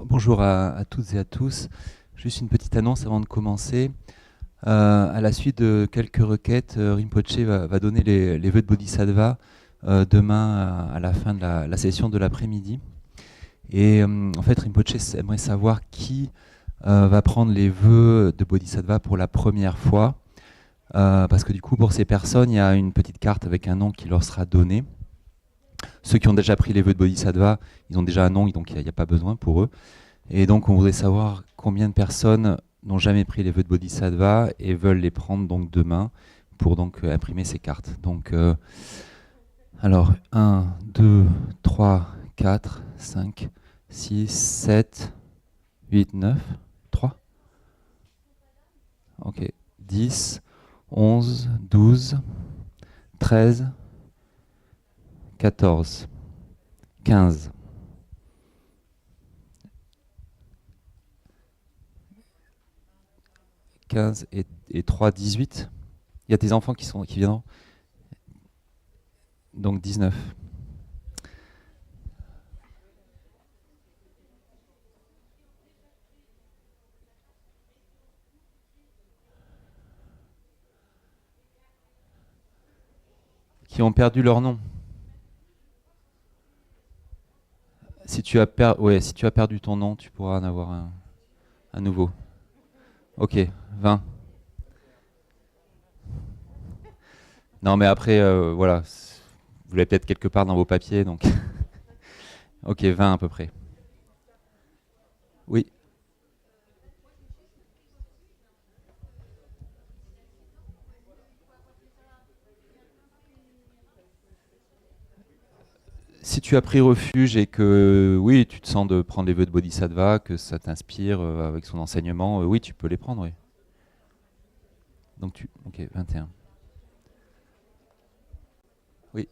Bonjour à toutes et à tous. Juste une petite annonce avant de commencer. À la suite de quelques requêtes, Rinpoche va donner les vœux de bodhisattva demain à la fin de la session de l'après-midi. Et en fait, Rinpoche aimerait savoir qui va prendre les vœux de bodhisattva pour la première fois. Parce que du coup, pour ces personnes, il y a une petite carte avec un nom qui leur sera donné. Ceux qui ont déjà pris les vœux de bodhisattva, ils ont déjà un nom, donc il n'y a pas besoin pour eux. Et donc, on voudrait savoir combien de personnes n'ont jamais pris les vœux de bodhisattva et veulent les prendre donc demain pour donc imprimer ces cartes. Donc, alors, 1, 2, 3, 4, 5, 6, 7, 8, 9, 3. Ok, 10, 11, 12, 13, 14, 15. 15 et 3, 18. Il y a tes enfants qui viendront. Donc 19. Qui ont perdu leur nom. Si tu as perdu ton nom, tu pourras en avoir un nouveau. Ok, 20. Non, mais après, voilà, vous l'avez peut-être quelque part dans vos papiers, donc. Ok, 20 à peu près. Oui. Si tu as pris refuge et que, oui, tu te sens de prendre les vœux de Bodhisattva, que ça t'inspire avec son enseignement, oui, tu peux les prendre, oui. Donc ok, 21. Oui.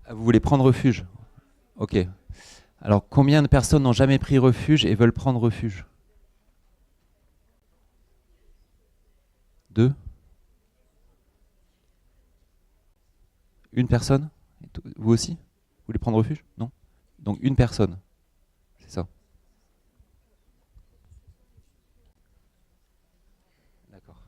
Ah, vous voulez prendre refuge? Ok. Alors, combien de personnes n'ont jamais pris refuge et veulent prendre refuge? Deux? Une personne? Vous aussi? Vous voulez prendre refuge? Non? Donc une personne, c'est ça. D'accord.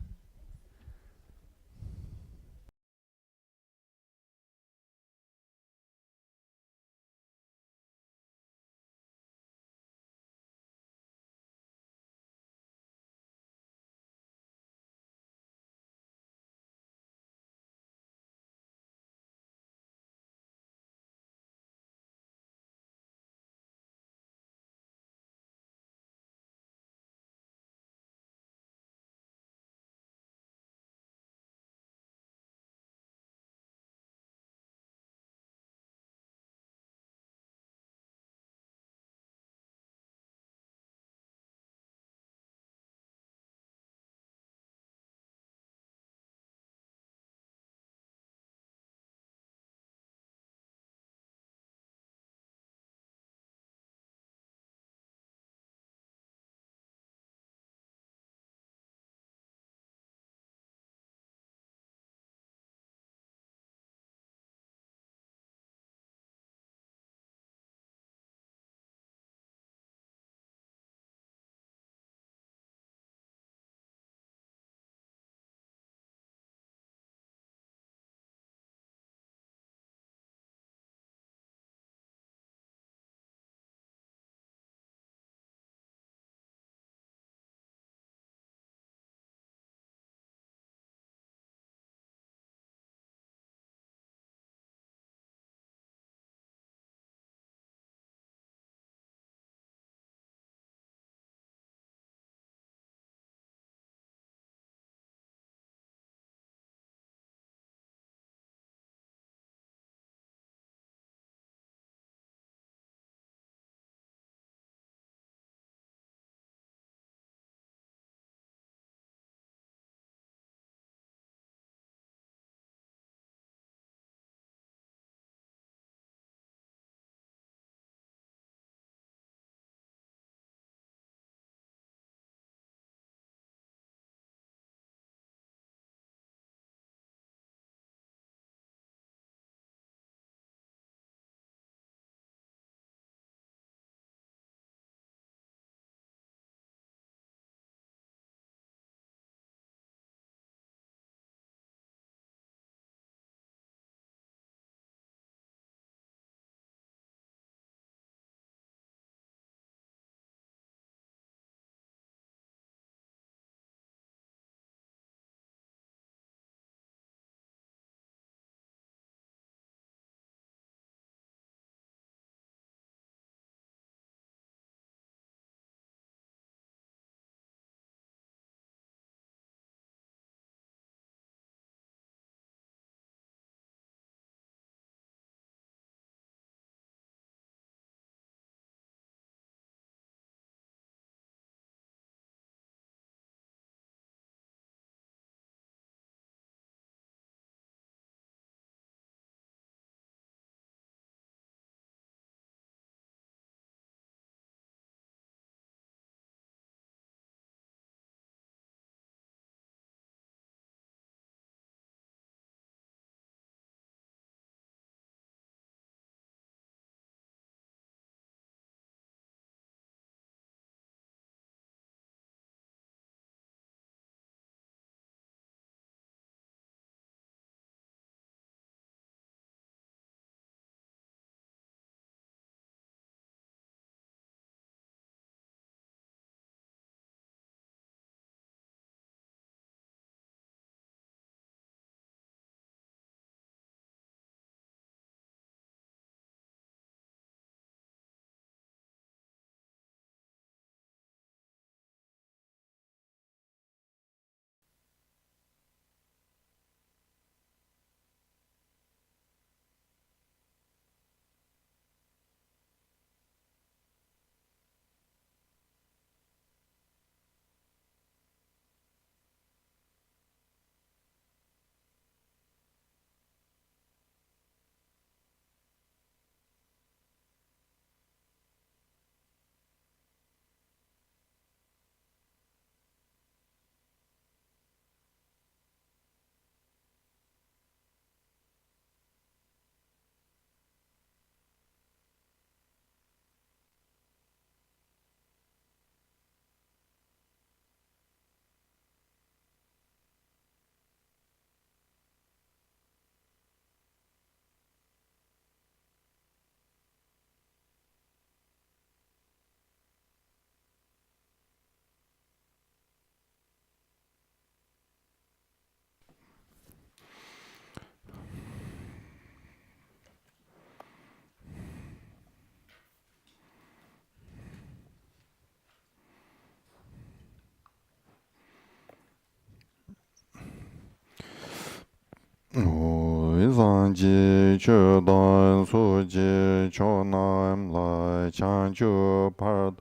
Sanji Chudan Suji Chonam Lai Chanchu Pard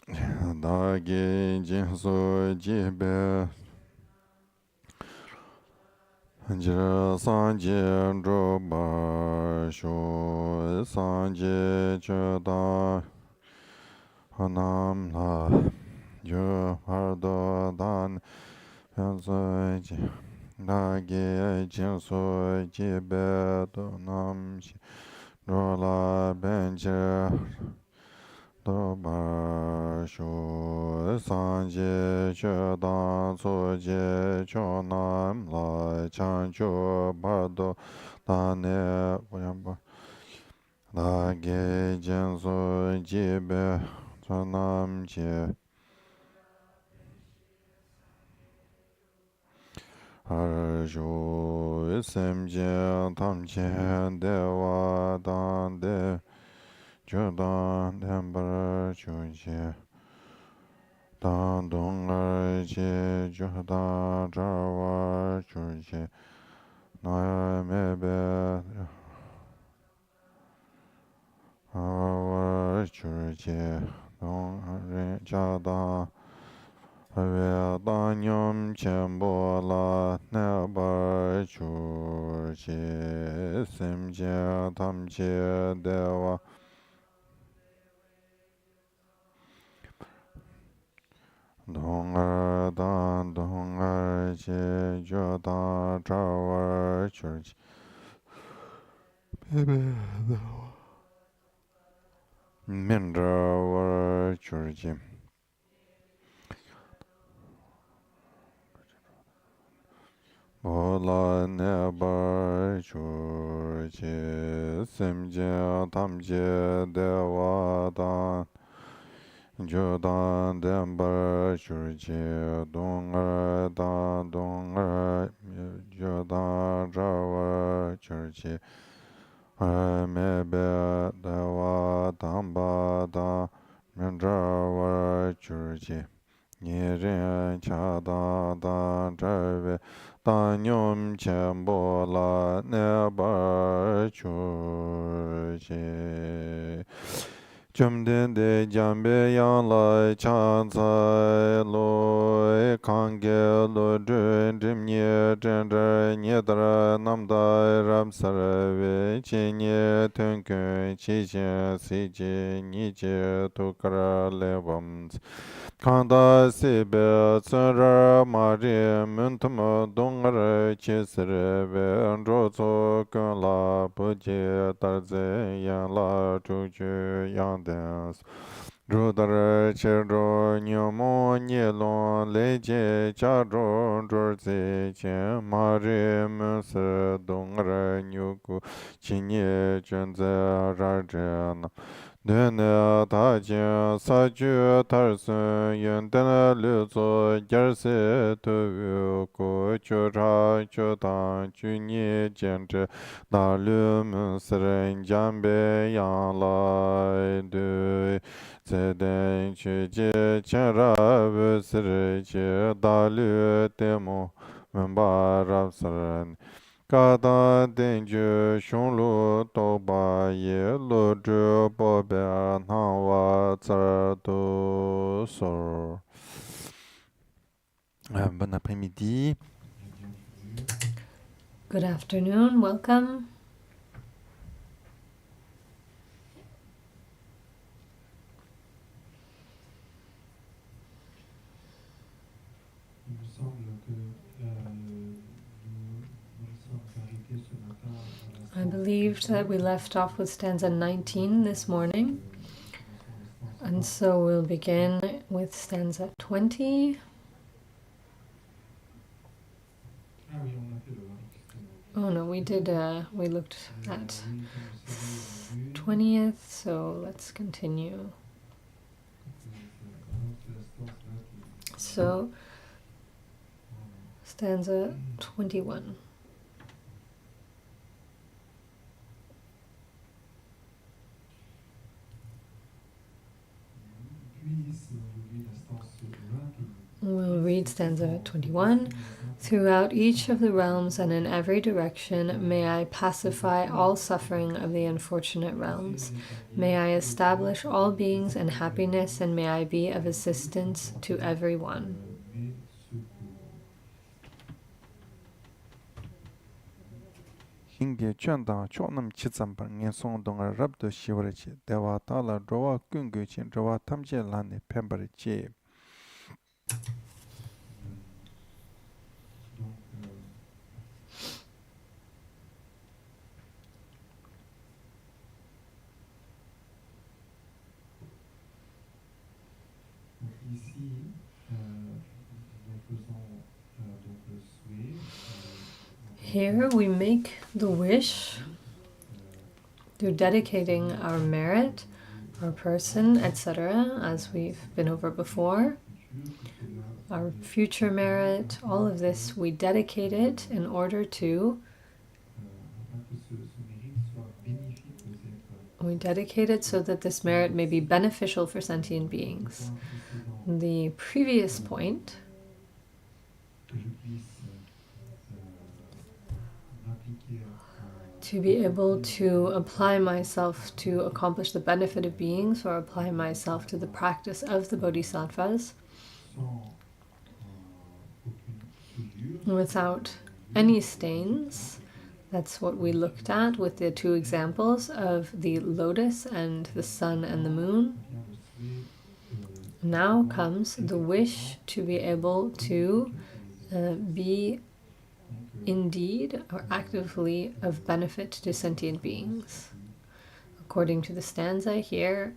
Dagi Jinsu Jibe Jira Sanji Droba Shu Sanji Chudan Hanam La Ju Pardo Dan Yansu Dagi Jinsu Jibe Donam Rola Benja Doba Shu Sanji Chudan Suji Chonam Lai Chanchu Bardo Dane Wayamba Dagi Jinsu Jibe Chonam Ji Arju Semje Tamche Dewa Dande Judan Dembar Chuji Dan Dongar Ji Judan Jawa Chuji Naya Mebe Awa Chuji Don Jada Ave Danyam Chembola Nebar Chuji Semje Tamche Dewa Dongar Dan Dongar Ji Jodan Jawar Church Mindrawar Church Bola Nebar Church Simje Tamje Dewa Dan Jodan Dembar Churji Dongar Dan Dongar Jodan Jawa Churji Mebe Dewa Damba Da Mendrawa Churji Nirin Chada Dan Jave Danyum Chembola Nebar Churji Chumden de jambe yang lai chan cai loi kange lo dren jim nye dren dren nye dra nam dai ram sarve chi nye tun kun chi chen si ji ni je tu kara le vam Kanda sibe tsara mari muntuma dongar chi sirve andro tso kun la puji tarze yang la chuchu yang dens Rudar chedro nyomo nyelon leje chadro drze chen mari munsa dongar nyuku chinye chunze rarjana Dene tajin saju tarsun yundene luzo gerse tuyu ku chura chudan chunyi jenze dalu musirin jambe yang lai du zeden chuji chenra busiri chi dalu temu mumbarab saran Kada denju shunlu toba ye lo ju bobe nawa tsardo sor. Bon après-midi. Good afternoon, welcome. I believed that we left off with stanza 19 this morning, and so we'll begin with stanza 20. Oh no, we looked at 20th, so let's continue. So, stanza 21. We'll read stanza 21. Throughout each of the realms and in every direction, may I pacify all suffering of the unfortunate realms. May I establish all beings in happiness, and may I be of assistance to everyone. Hinge Chanda Chonam Chitsampa Nensong Donga Rabdo Shivarachi, Dewa Tala Drowa Gunguchin, Drowa Tamje Lani Pembarichi. Here we make the wish through dedicating our merit, our person, etc., as we've been over before, our future merit, all of this, we dedicate it in order to, we dedicate it so that this merit may be beneficial for sentient beings. The previous point, to be able to apply myself to accomplish the benefit of beings, or apply myself to the practice of the bodhisattvas without any stains. That's what we looked at with the two examples of the lotus and the sun and the moon. Now comes the wish to be able to be indeed or actively of benefit to sentient beings. According to the stanza here,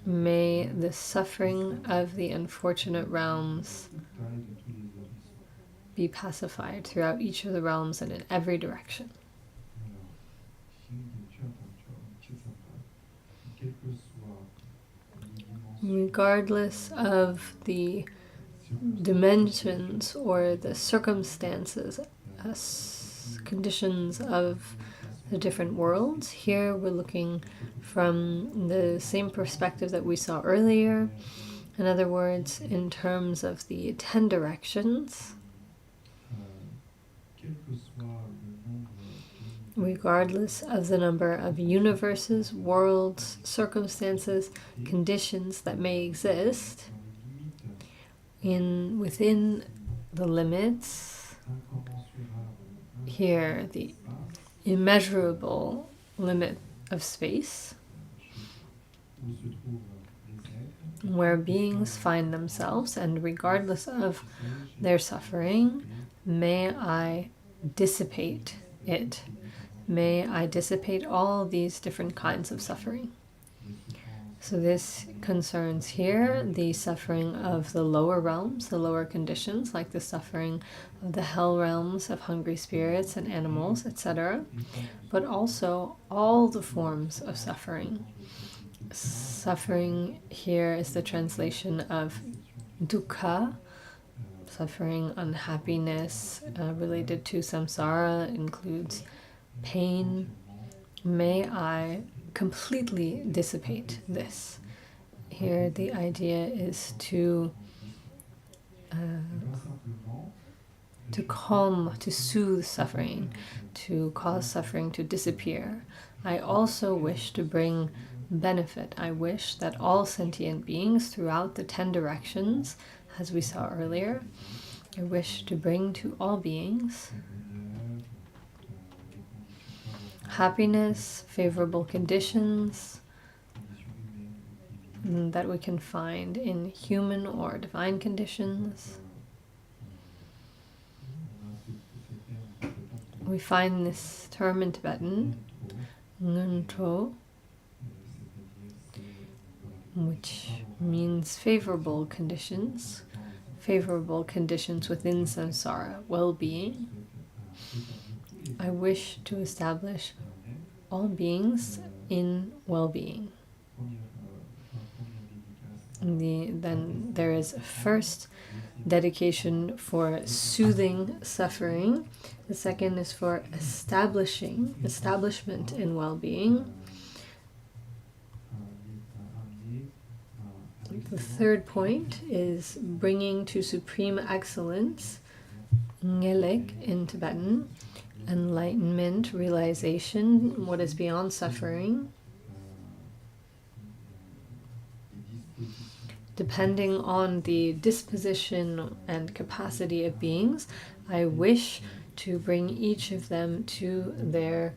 may the suffering of the unfortunate realms be pacified throughout each of the realms and in every direction. Regardless of the dimensions or the circumstances, conditions of the different worlds. Here we're looking from the same perspective that we saw earlier. In other words, in terms of the 10 directions, regardless of the number of universes, worlds, circumstances, conditions that may exist, within the limits, here the immeasurable limit of space, where beings find themselves, and regardless of their suffering, may I dissipate it. May I dissipate all these different kinds of suffering. So this concerns here the suffering of the lower realms, the lower conditions, like the suffering of the hell realms of hungry spirits and animals, etc. But also all the forms of suffering. Suffering here is the translation of dukkha, suffering, unhappiness related to samsara, includes pain. May I completely dissipate this. Here the idea is to calm, to soothe suffering, to cause suffering to disappear. I also wish to bring benefit. I wish that all sentient beings throughout the 10 directions, as we saw earlier, I wish to bring to all beings happiness, favorable conditions that we can find in human or divine conditions. We find this term in Tibetan, ngunto, which means favorable conditions within samsara, well-being. I wish to establish all beings in well-being. Then there is a first dedication for soothing suffering. The second is for establishment in well-being. The third point is bringing to supreme excellence, ngelek in Tibetan, enlightenment, realization, what is beyond suffering, depending on the disposition and capacity of beings. I wish to bring each of them to their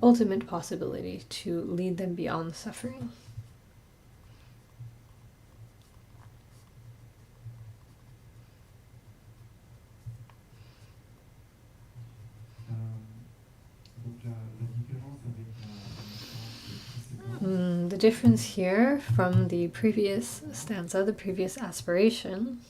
ultimate possibility, to lead them beyond suffering. The difference here from the previous stanza, the previous aspiration,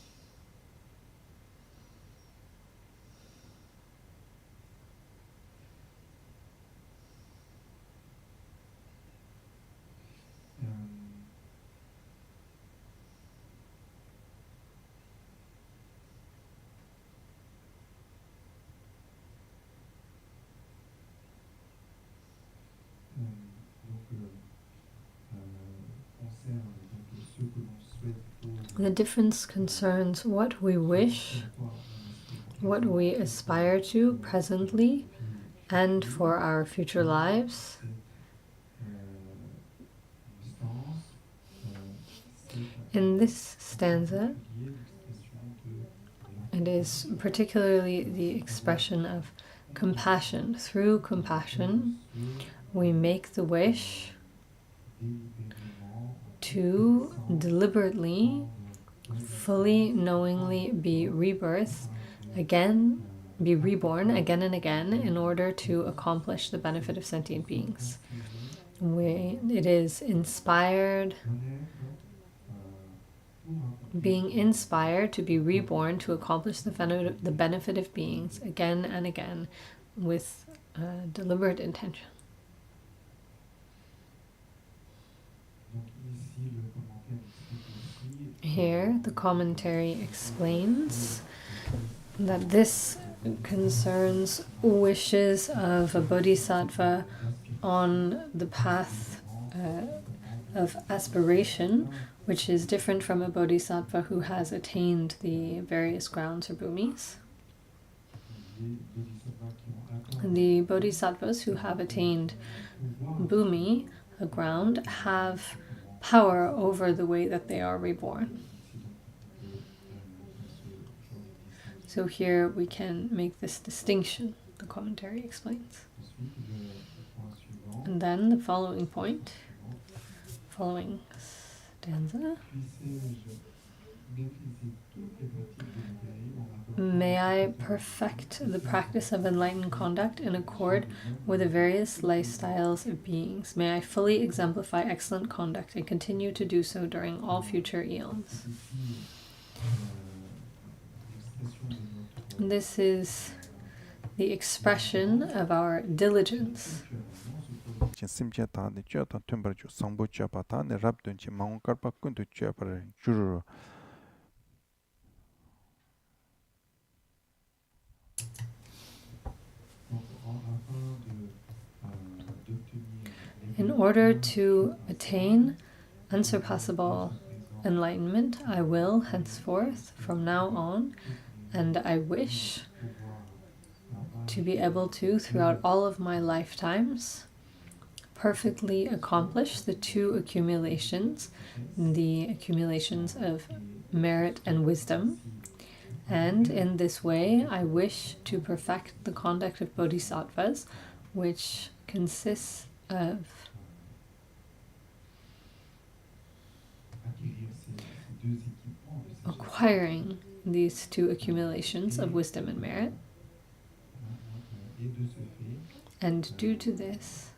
the difference concerns what we wish, what we aspire to presently and for our future lives. In this stanza, it is particularly the expression of compassion. Through compassion, we make the wish to deliberately, fully, knowingly be rebirth again, be reborn again and again in order to accomplish the benefit of sentient beings. It is inspired, being inspired to be reborn to accomplish the benefit of beings again and again with deliberate intention. Here, the commentary explains that this concerns wishes of a bodhisattva on the path of aspiration, which is different from a bodhisattva who has attained the various grounds or bhumis. The bodhisattvas who have attained bhumi, a ground, have power over the way that they are reborn. So here we can make this distinction, the commentary explains. And then the following point, following stanza. May I perfect the practice of enlightened conduct in accord with the various lifestyles of beings. May I fully exemplify excellent conduct and continue to do so during all future eons. This is the expression of our diligence. In order to attain unsurpassable enlightenment, I will henceforth, from now on, and I wish to be able to, throughout all of my lifetimes, perfectly accomplish the two accumulations, the accumulations of merit and wisdom. And in this way, I wish to perfect the conduct of bodhisattvas, which consists of acquiring these two accumulations of wisdom and merit. And due to this,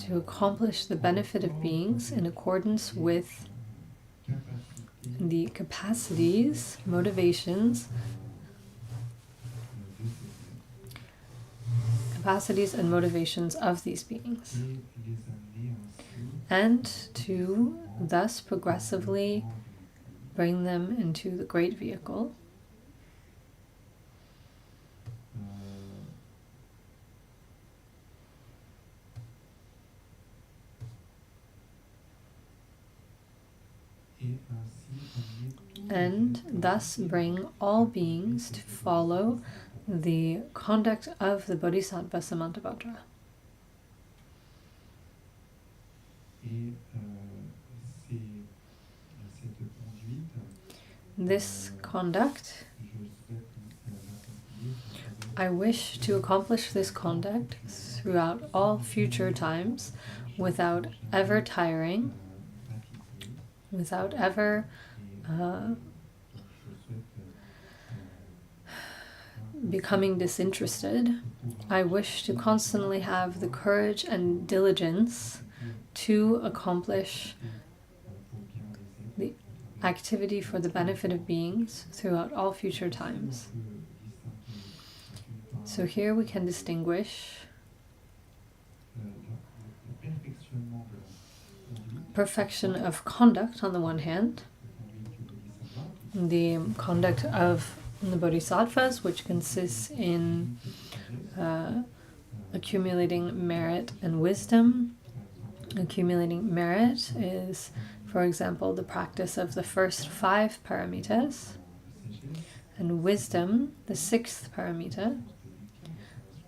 to accomplish the benefit of beings in accordance with the capacities, motivations, and motivations of these beings, and to thus progressively bring them into the great vehicle and thus bring all beings to follow the conduct of the bodhisattva Samantabadhra. This conduct, I wish to accomplish this conduct throughout all future times without ever tiring, without ever becoming disinterested. I wish to constantly have the courage and diligence to accomplish the activity for the benefit of beings throughout all future times. So here we can distinguish perfection of conduct on the one hand, the conduct of the bodhisattvas, which consists in accumulating merit and wisdom. Accumulating merit is, for example, the practice of the first 5 paramitas, and wisdom, the 6th paramita,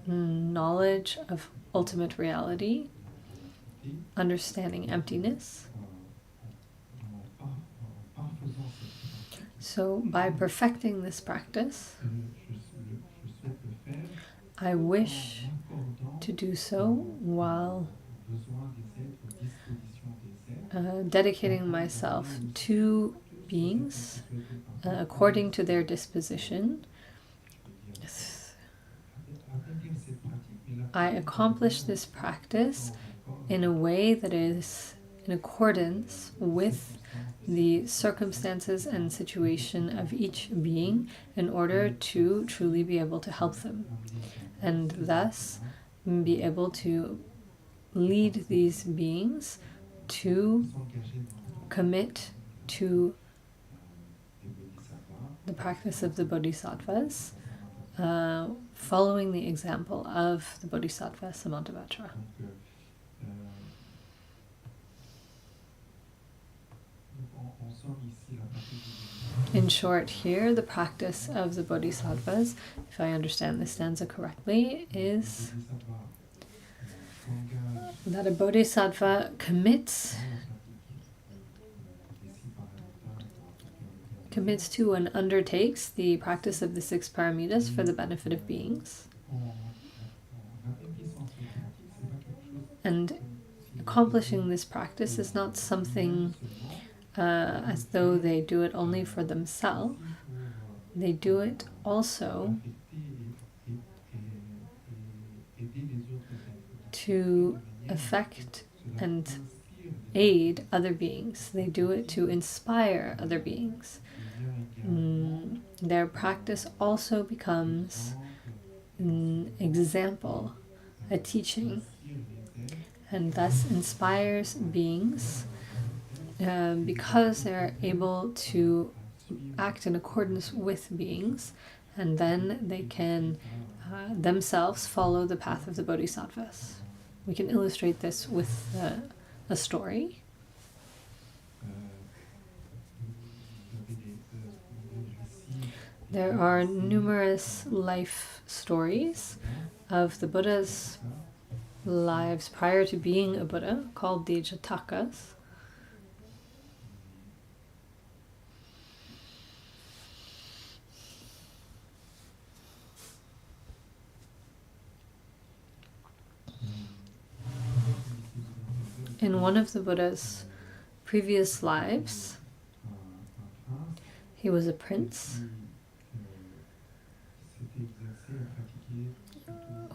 knowledge of ultimate reality, understanding emptiness. So by perfecting this practice, I wish to do so while dedicating myself to beings according to their disposition. I accomplish this practice in a way that is in accordance with the circumstances and situation of each being in order to truly be able to help them, and thus be able to lead these beings to commit to the practice of the bodhisattvas, following the example of the bodhisattva Samantabadhra. In short, here, the practice of the bodhisattvas, if I understand the stanza correctly, is that a bodhisattva commits to and undertakes the practice of the 6 paramitas for the benefit of beings. And accomplishing this practice is not something as though they do it only for themselves. They do it also to affect and aid other beings. They do it to inspire other beings. Their practice also becomes an example, a teaching, and thus inspires beings because they're able to act in accordance with beings, and then they can themselves follow the path of the bodhisattvas. We can illustrate this with a story. There are numerous life stories of the Buddha's lives prior to being a Buddha, called the Jatakas. In one of the Buddha's previous lives, he was a prince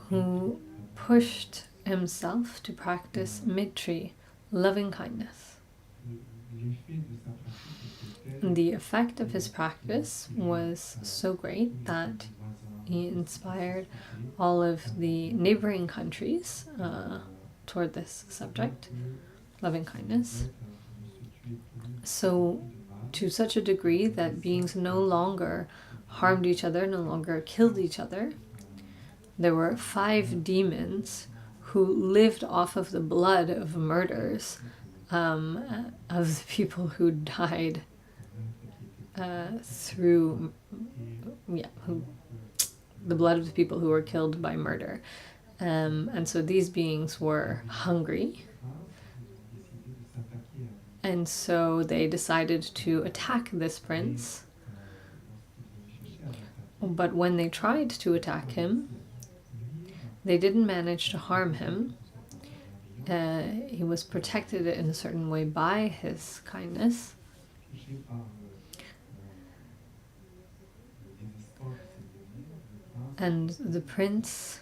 who pushed himself to practice maitrī, loving kindness. And the effect of his practice was so great that he inspired all of the neighboring countries toward this subject, loving kindness. So, to such a degree that beings no longer harmed each other, no longer killed each other. There were 5 demons who lived off of the blood of murders of the people who died through the blood of the people who were killed by murder. And so these beings were hungry. And so they decided to attack this prince. But when they tried to attack him, they didn't manage to harm him. He was protected in a certain way by his kindness. And the prince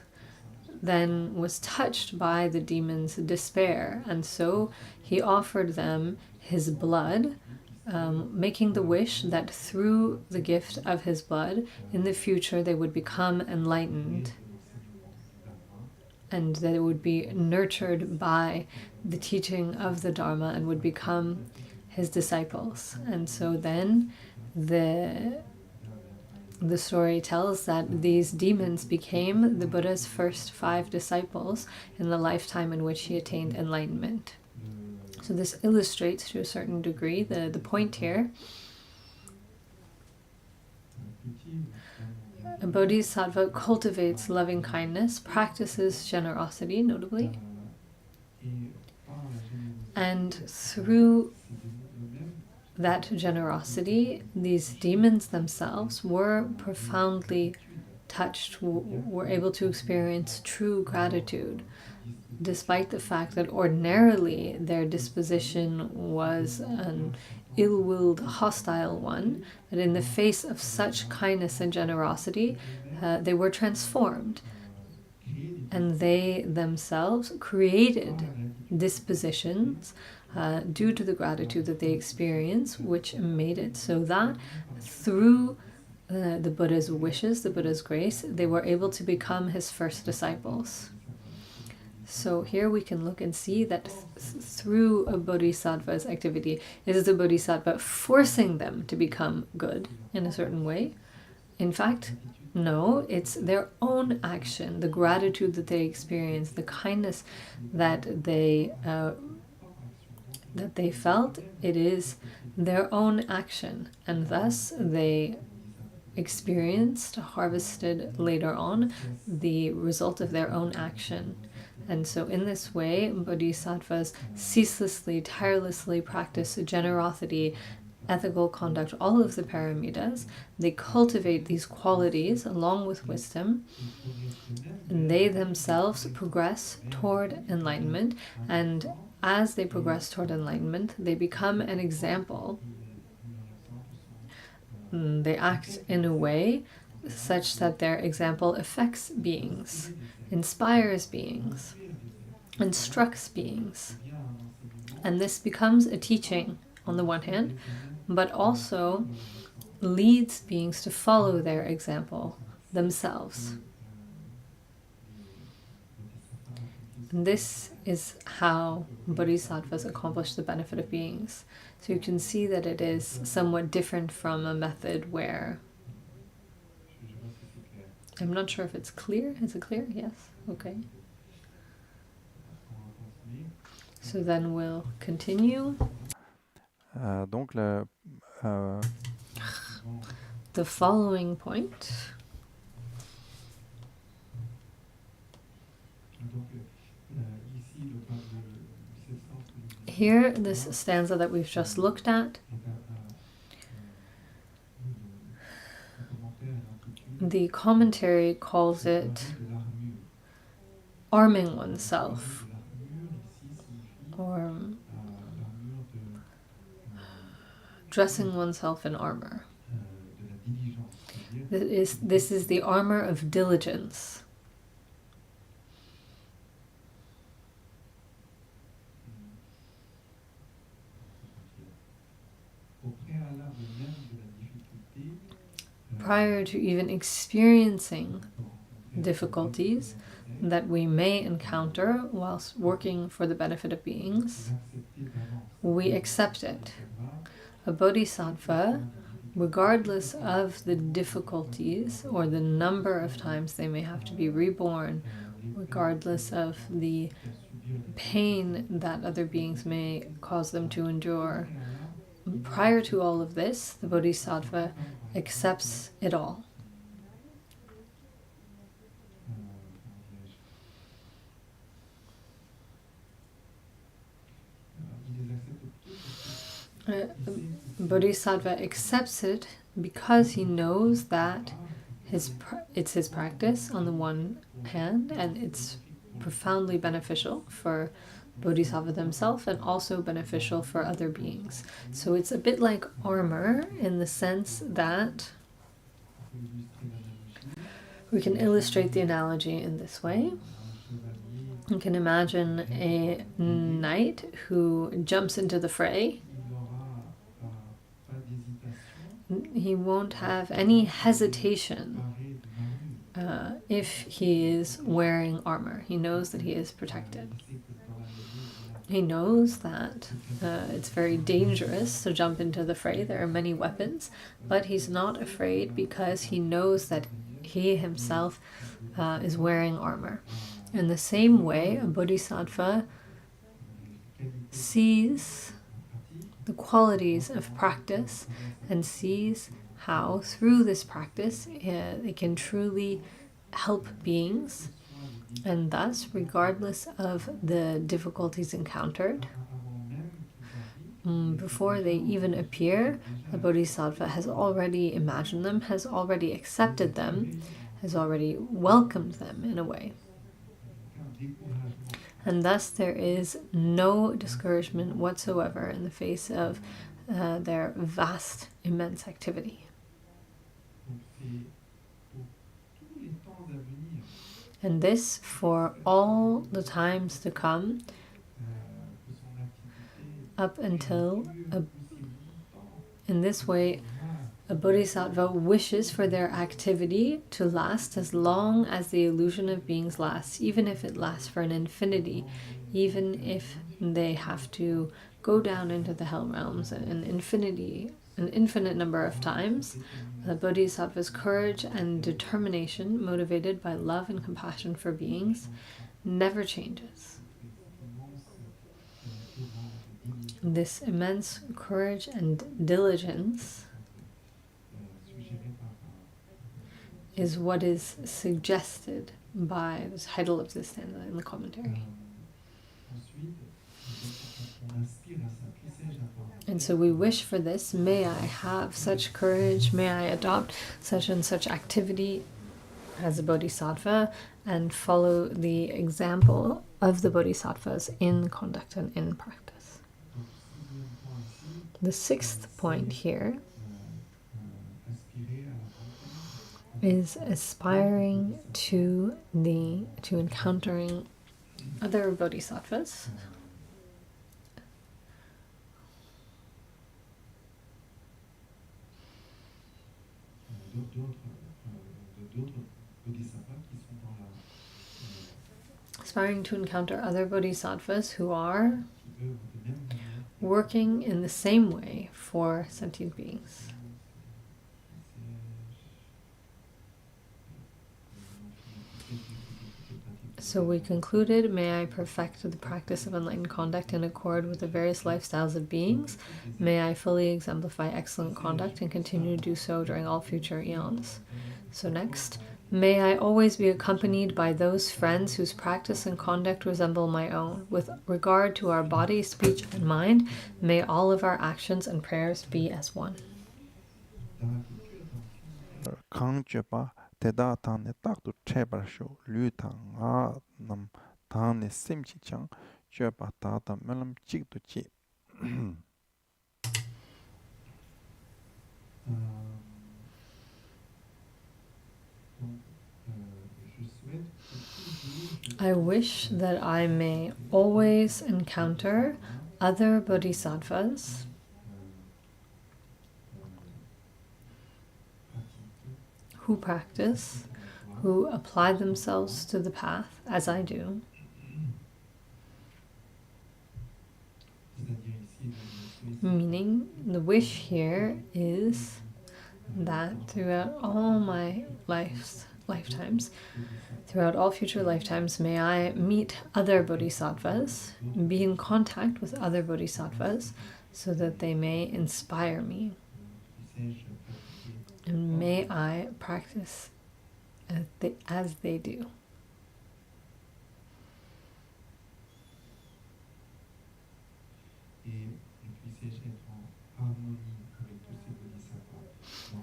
then was touched by the demon's despair, and so he offered them his blood, making the wish that through the gift of his blood, in the future they would become enlightened, and that it would be nurtured by the teaching of the Dharma and would become his disciples. And so then the story tells that these demons became the Buddha's first 5 disciples in the lifetime in which he attained enlightenment. So this illustrates to a certain degree the point here. A bodhisattva cultivates loving kindness, practices generosity, notably, and through that generosity, these demons themselves were profoundly touched, were able to experience true gratitude, despite the fact that ordinarily their disposition was an ill-willed, hostile one. But in the face of such kindness and generosity, they were transformed. And they themselves created dispositions due to the gratitude that they experience, which made it so that through the Buddha's wishes, the Buddha's grace, they were able to become his first disciples. So here we can look and see that through a bodhisattva's activity, is the bodhisattva forcing them to become good in a certain way? In fact, no, it's their own action, the gratitude that they experience, the kindness that they felt. It is their own action, and thus they experienced, harvested later on, the result of their own action. And so in this way, bodhisattvas ceaselessly, tirelessly practice generosity, ethical conduct, all of the paramitas. They cultivate these qualities along with wisdom, and they themselves progress toward enlightenment. And as they progress toward enlightenment, they become an example. They act in a way such that their example affects beings, inspires beings, instructs beings. And this becomes a teaching on the one hand, but also leads beings to follow their example themselves. And this is how bodhisattvas accomplish the benefit of beings. So you can see that it is somewhat different from a method where... I'm not sure if it's clear. Is it clear? Yes. Okay. So then we'll continue. Donc the following point. Here, this stanza that we've just looked at, the commentary calls it arming oneself, or dressing oneself in armor. This is the armor of diligence. Prior to even experiencing difficulties that we may encounter whilst working for the benefit of beings, we accept it. A bodhisattva, regardless of the difficulties or the number of times they may have to be reborn, regardless of the pain that other beings may cause them to endure, prior to all of this, the bodhisattva accepts it all. Bodhisattva accepts it because he knows that it's his practice on the one hand, and it's profoundly beneficial for bodhisattva themselves and also beneficial for other beings. So it's a bit like armor in the sense that we can illustrate the analogy in this way. You can imagine a knight who jumps into the fray. He won't have any hesitation if he is wearing armor. He knows that he is protected. He knows that it's very dangerous to jump into the fray. There are many weapons, but he's not afraid because he knows that he himself is wearing armor. In the same way, a bodhisattva sees the qualities of practice and sees how through this practice they can truly help beings, and thus, regardless of the difficulties encountered, before they even appear, the bodhisattva has already imagined them, has already accepted them, has already welcomed them in a way. And thus there is no discouragement whatsoever in the face of their vast, immense activity. And this for all the times to come, up until, in this way, a bodhisattva wishes for their activity to last as long as the illusion of beings lasts, even if it lasts for an infinity, even if they have to go down into the hell realms an infinite number of times. The bodhisattva's courage and determination, motivated by love and compassion for beings, never changes. This immense courage and diligence is what is suggested by the title of this stanza in the commentary. And so we wish for this. May I have such courage, may I adopt such and such activity as a bodhisattva and follow the example of the bodhisattvas in conduct and in practice. The sixth point here is aspiring to encountering other bodhisattvas. Aspiring to encounter other bodhisattvas who are working in the same way for sentient beings. So we concluded, may I perfect the practice of enlightened conduct in accord with the various lifestyles of beings. May I fully exemplify excellent conduct and continue to do so during all future eons. So next, may I always be accompanied by those friends whose practice and conduct resemble my own. With regard to our body, speech, and mind, may all of our actions and prayers be as one. Teda tane taktu chebar sho lu tang nga nam tane simchi chang cheba tata melam chik tu chi. I wish that I may always encounter other bodhisattvas who practice, who apply themselves to the path as I do. Meaning, the wish here is that throughout all my lifetimes, throughout all future lifetimes, may I meet other bodhisattvas, be in contact with other bodhisattvas, so that they may inspire me. And may I practice as they do.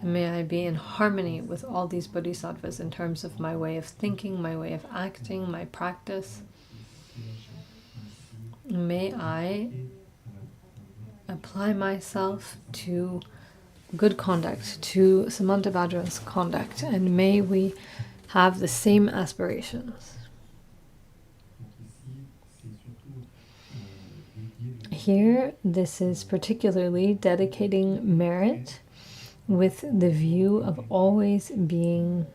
And may I be in harmony with all these bodhisattvas in terms of my way of thinking, my way of acting, my practice. May I apply myself to good conduct, to Samantabhadra's conduct, and may we have the same aspirations. Here, this is particularly dedicating merit with the view of always being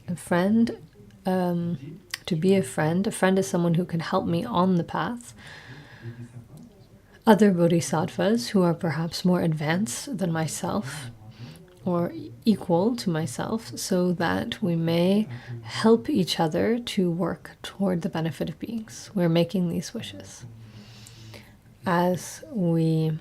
a friend. To be a friend is someone who can help me on the path. Other bodhisattvas who are perhaps more advanced than myself or equal to myself, so that we may help each other to work toward the benefit of beings. We're making these wishes. As we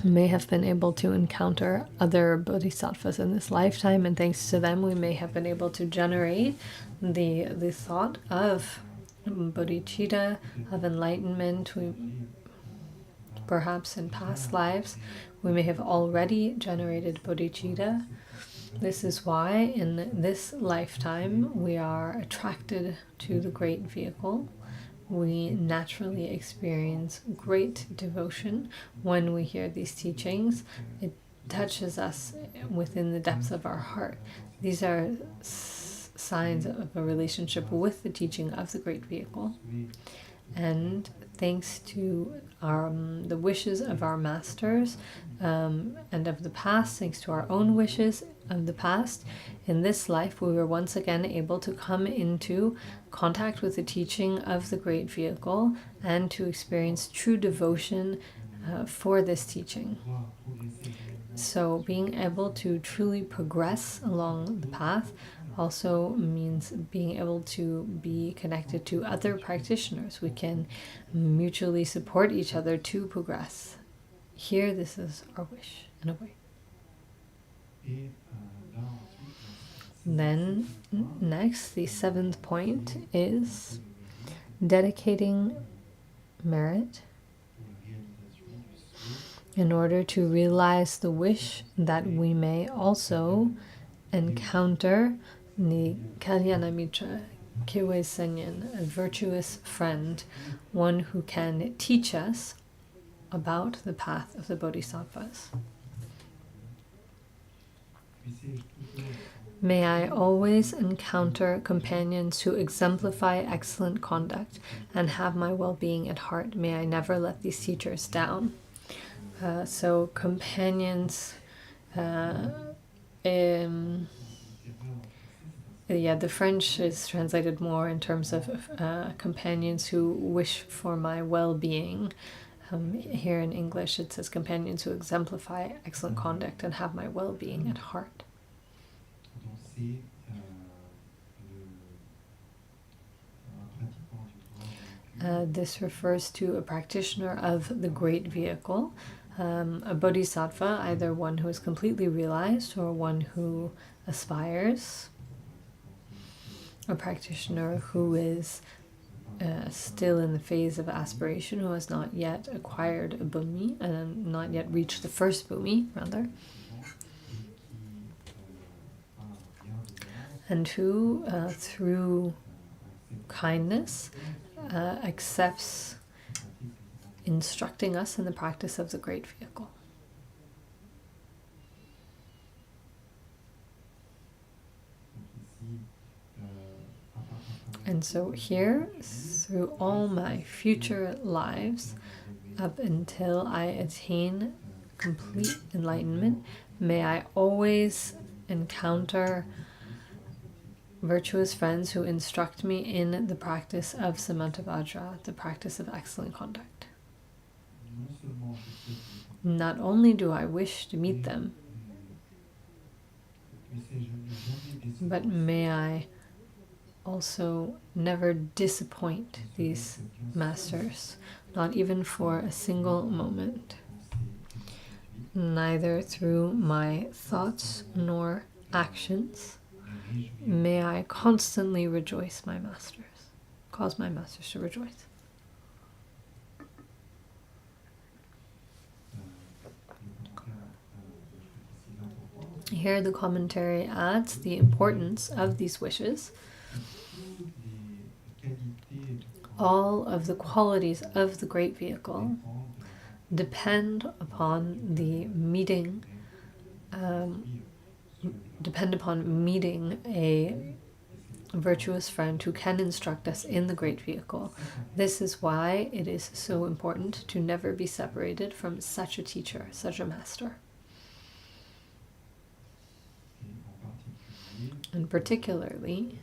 may have been able to encounter other bodhisattvas in this lifetime, and thanks to them we may have been able to generate the thought of bodhicitta, of enlightenment. We perhaps in past lives we may have already generated bodhicitta. This is why in this lifetime we are attracted to the great vehicle. We naturally experience great devotion when we hear these teachings. It touches us within the depths of our heart. These are signs of a relationship with the teaching of the great vehicle. And thanks to the wishes of our masters and of the past, thanks to our own wishes of the past, in this life we were once again able to come into contact with the teaching of the great vehicle and to experience true devotion for this teaching. So being able to truly progress along the path also means being able to be connected to other practitioners. We can mutually support each other to progress. Here, this is our wish, in a way. Then, next, the seventh point is dedicating merit in order to realize the wish that we may also encounter the Kalyana Mitra, Kirwe Senyen, a virtuous friend, one who can teach us about the path of the bodhisattvas. May I always encounter companions who exemplify excellent conduct and have my well-being at heart. May I never let these teachers down. So companions, the French is translated more in terms of companions who wish for my well-being. Here in English it says companions who exemplify excellent conduct and have my well-being at heart. This refers to a practitioner of the great vehicle, a bodhisattva, either one who is completely realized or one who aspires, a practitioner who is still in the phase of aspiration, who has not yet acquired a bhumi and not yet reached the first bhumi, rather, and who, through kindness, accepts instructing us in the practice of the great vehicle. And so here, through all my future lives, up until I attain complete enlightenment, may I always encounter virtuous friends who instruct me in the practice of Samantabadhra, the practice of excellent conduct. Not only do I wish to meet them, but may I also never disappoint these masters, not even for a single moment. Neither through my thoughts nor actions may I constantly rejoice my masters, cause my masters to rejoice. Here the commentary adds the importance of these wishes. All of the qualities of the great vehicle depend upon meeting a virtuous friend who can instruct us in the great vehicle. This is why it is so important to never be separated from such a teacher, such a master. And particularly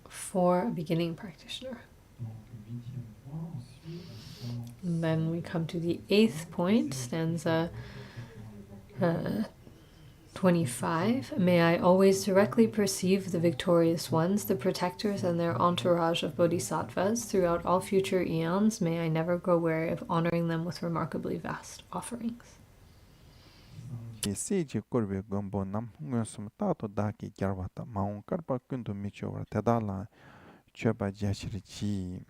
for a beginning practitioner. And then we come to the 8th point, stanza 25. May I always directly perceive the victorious ones, the protectors and their entourage of bodhisattvas throughout all future eons. May I never grow weary of honoring them with remarkably vast offerings. Seiji korbe gombo nam ngösum tato daki gyarwata maung karpa kundu michowar tedala choba jashirichi.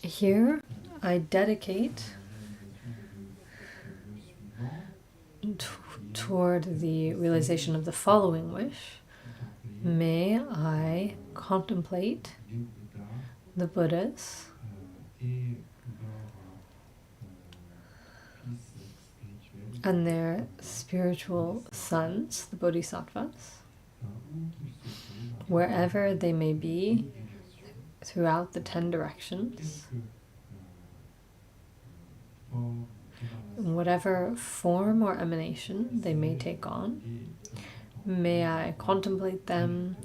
Here I dedicate toward the realization of the following wish. May I contemplate the Buddhas and their spiritual sons, the bodhisattvas, wherever they may be throughout the 10 directions, in whatever form or emanation they may take on. May I contemplate them,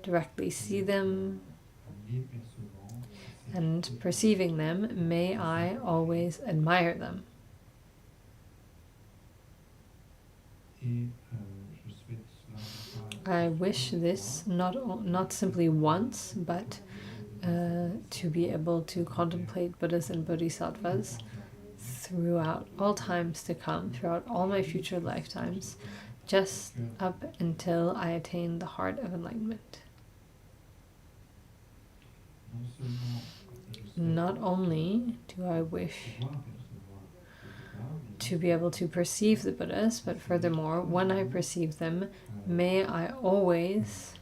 directly see them, and perceiving them, may I always admire them. I wish this not simply once, but to be able to contemplate Buddhas and Bodhisattvas throughout all times to come, throughout all my future lifetimes, just up until I attain the heart of enlightenment. Not only do I wish to be able to perceive the Buddhas, but furthermore, when I perceive them, may I always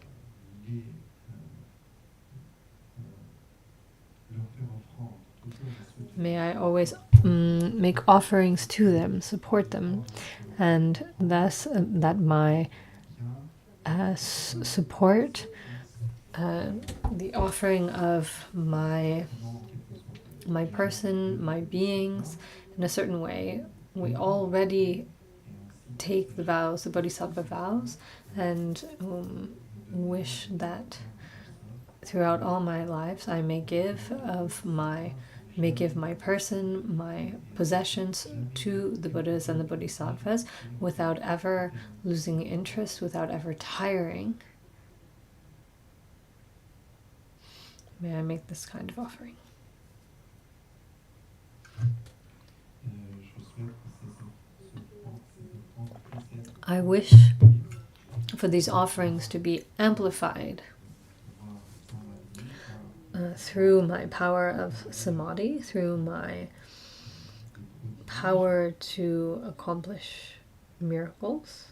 make offerings to them, support them, and thus that my support, the offering of my person, my beings, in a certain way. We already take the vows, the bodhisattva vows, and wish that throughout all my lives I may give my person, my possessions to the Buddhas and the Bodhisattvas without ever losing interest, without ever tiring. May I make this kind of offering. I wish for these offerings to be amplified through my power of samadhi, through my power to accomplish miracles,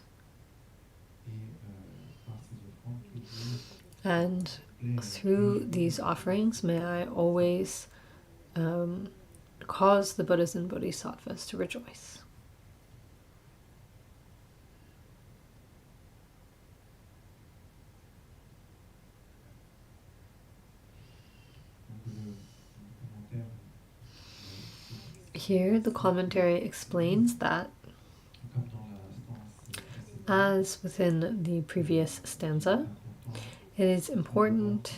and through these offerings may I always cause the Buddhas and Bodhisattvas to rejoice. Here, the commentary explains that, as within the previous stanza, it is important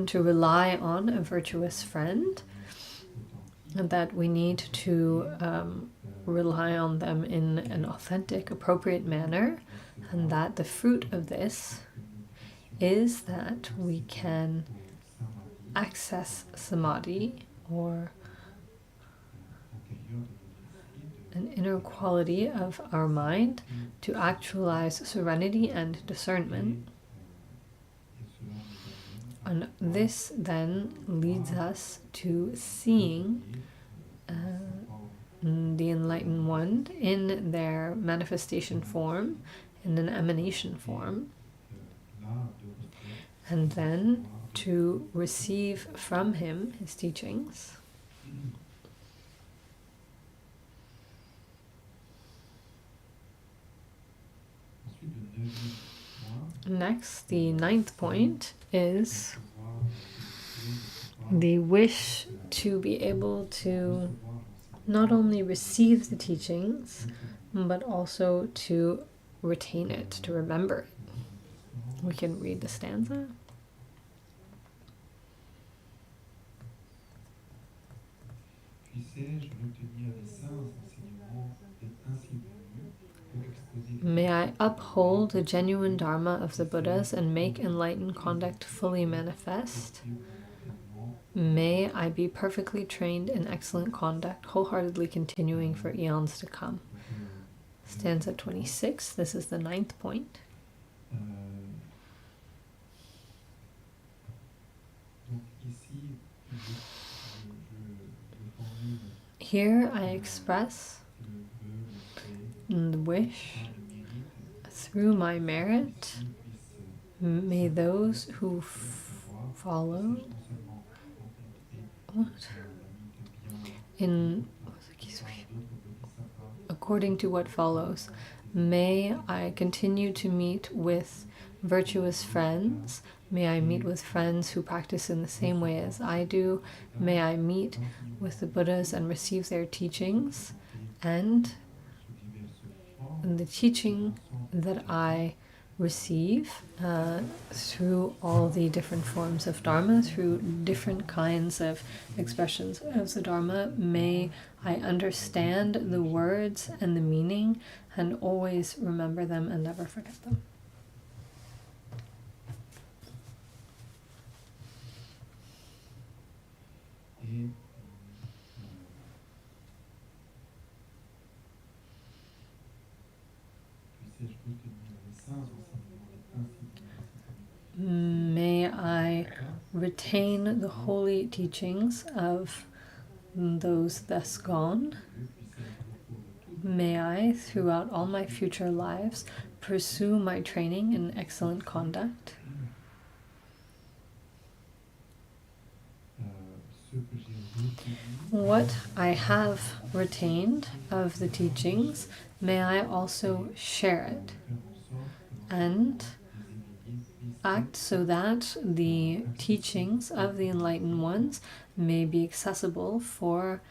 to rely on a virtuous friend, and that we need to rely on them in an authentic, appropriate manner, and that the fruit of this is that we can access samadhi, or an inner quality of our mind, to actualize serenity and discernment. And this then leads us to seeing the enlightened one in their manifestation form, in an emanation form, and then to receive from him his teachings. Next, the 9th point is the wish to be able to not only receive the teachings, but also to retain it, to remember it. We can read the stanza. May I uphold the genuine Dharma of the Buddhas and make enlightened conduct fully manifest. May I be perfectly trained in excellent conduct, wholeheartedly continuing for eons to come. Stanza 26, this is the 9th point. Here I express the wish, through my merit, may those who follow according to what follows, may I continue to meet with virtuous friends. May I meet with friends who practice in the same way as I do. May I meet with the Buddhas and receive their teachings. And the teaching that I receive through all the different forms of Dharma, through different kinds of expressions of the Dharma, may I understand the words and the meaning and always remember them and never forget them. May I retain the holy teachings of those thus gone. May I, throughout all my future lives, pursue my training in excellent conduct. What I have retained of the teachings, may I also share it and act so that the teachings of the enlightened ones may be accessible for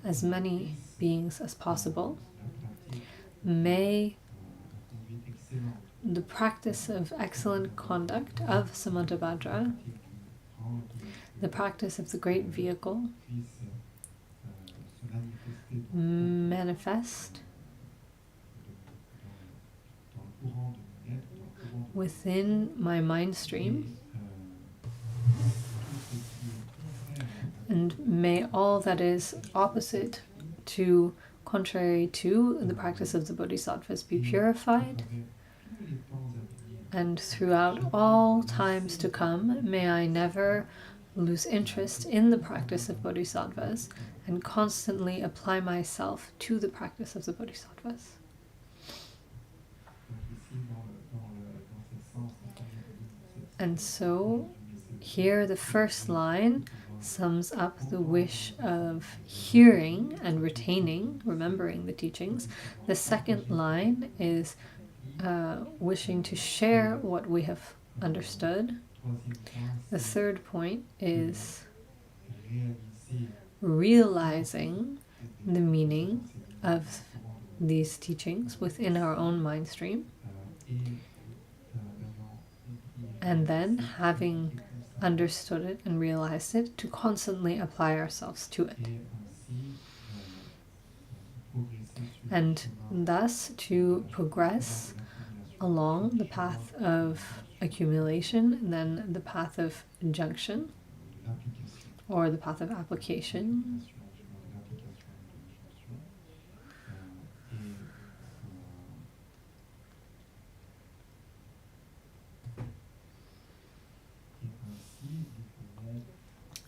as many beings as possible. May the practice of excellent conduct of Samantabadhra, the practice of the great vehicle, manifest within my mind stream, and may all that is opposite to, contrary to, the practice of the bodhisattvas be purified, and throughout all times to come, may I never lose interest in the practice of bodhisattvas and constantly apply myself to the practice of the bodhisattvas. And so here the first line sums up the wish of hearing and retaining, remembering the teachings. The second line is wishing to share what we have understood The third point is realizing the meaning of these teachings within our own mind stream, and then having understood it and realized it, to constantly apply ourselves to it, and thus to progress along the path of accumulation and then the path of junction, or the path of application.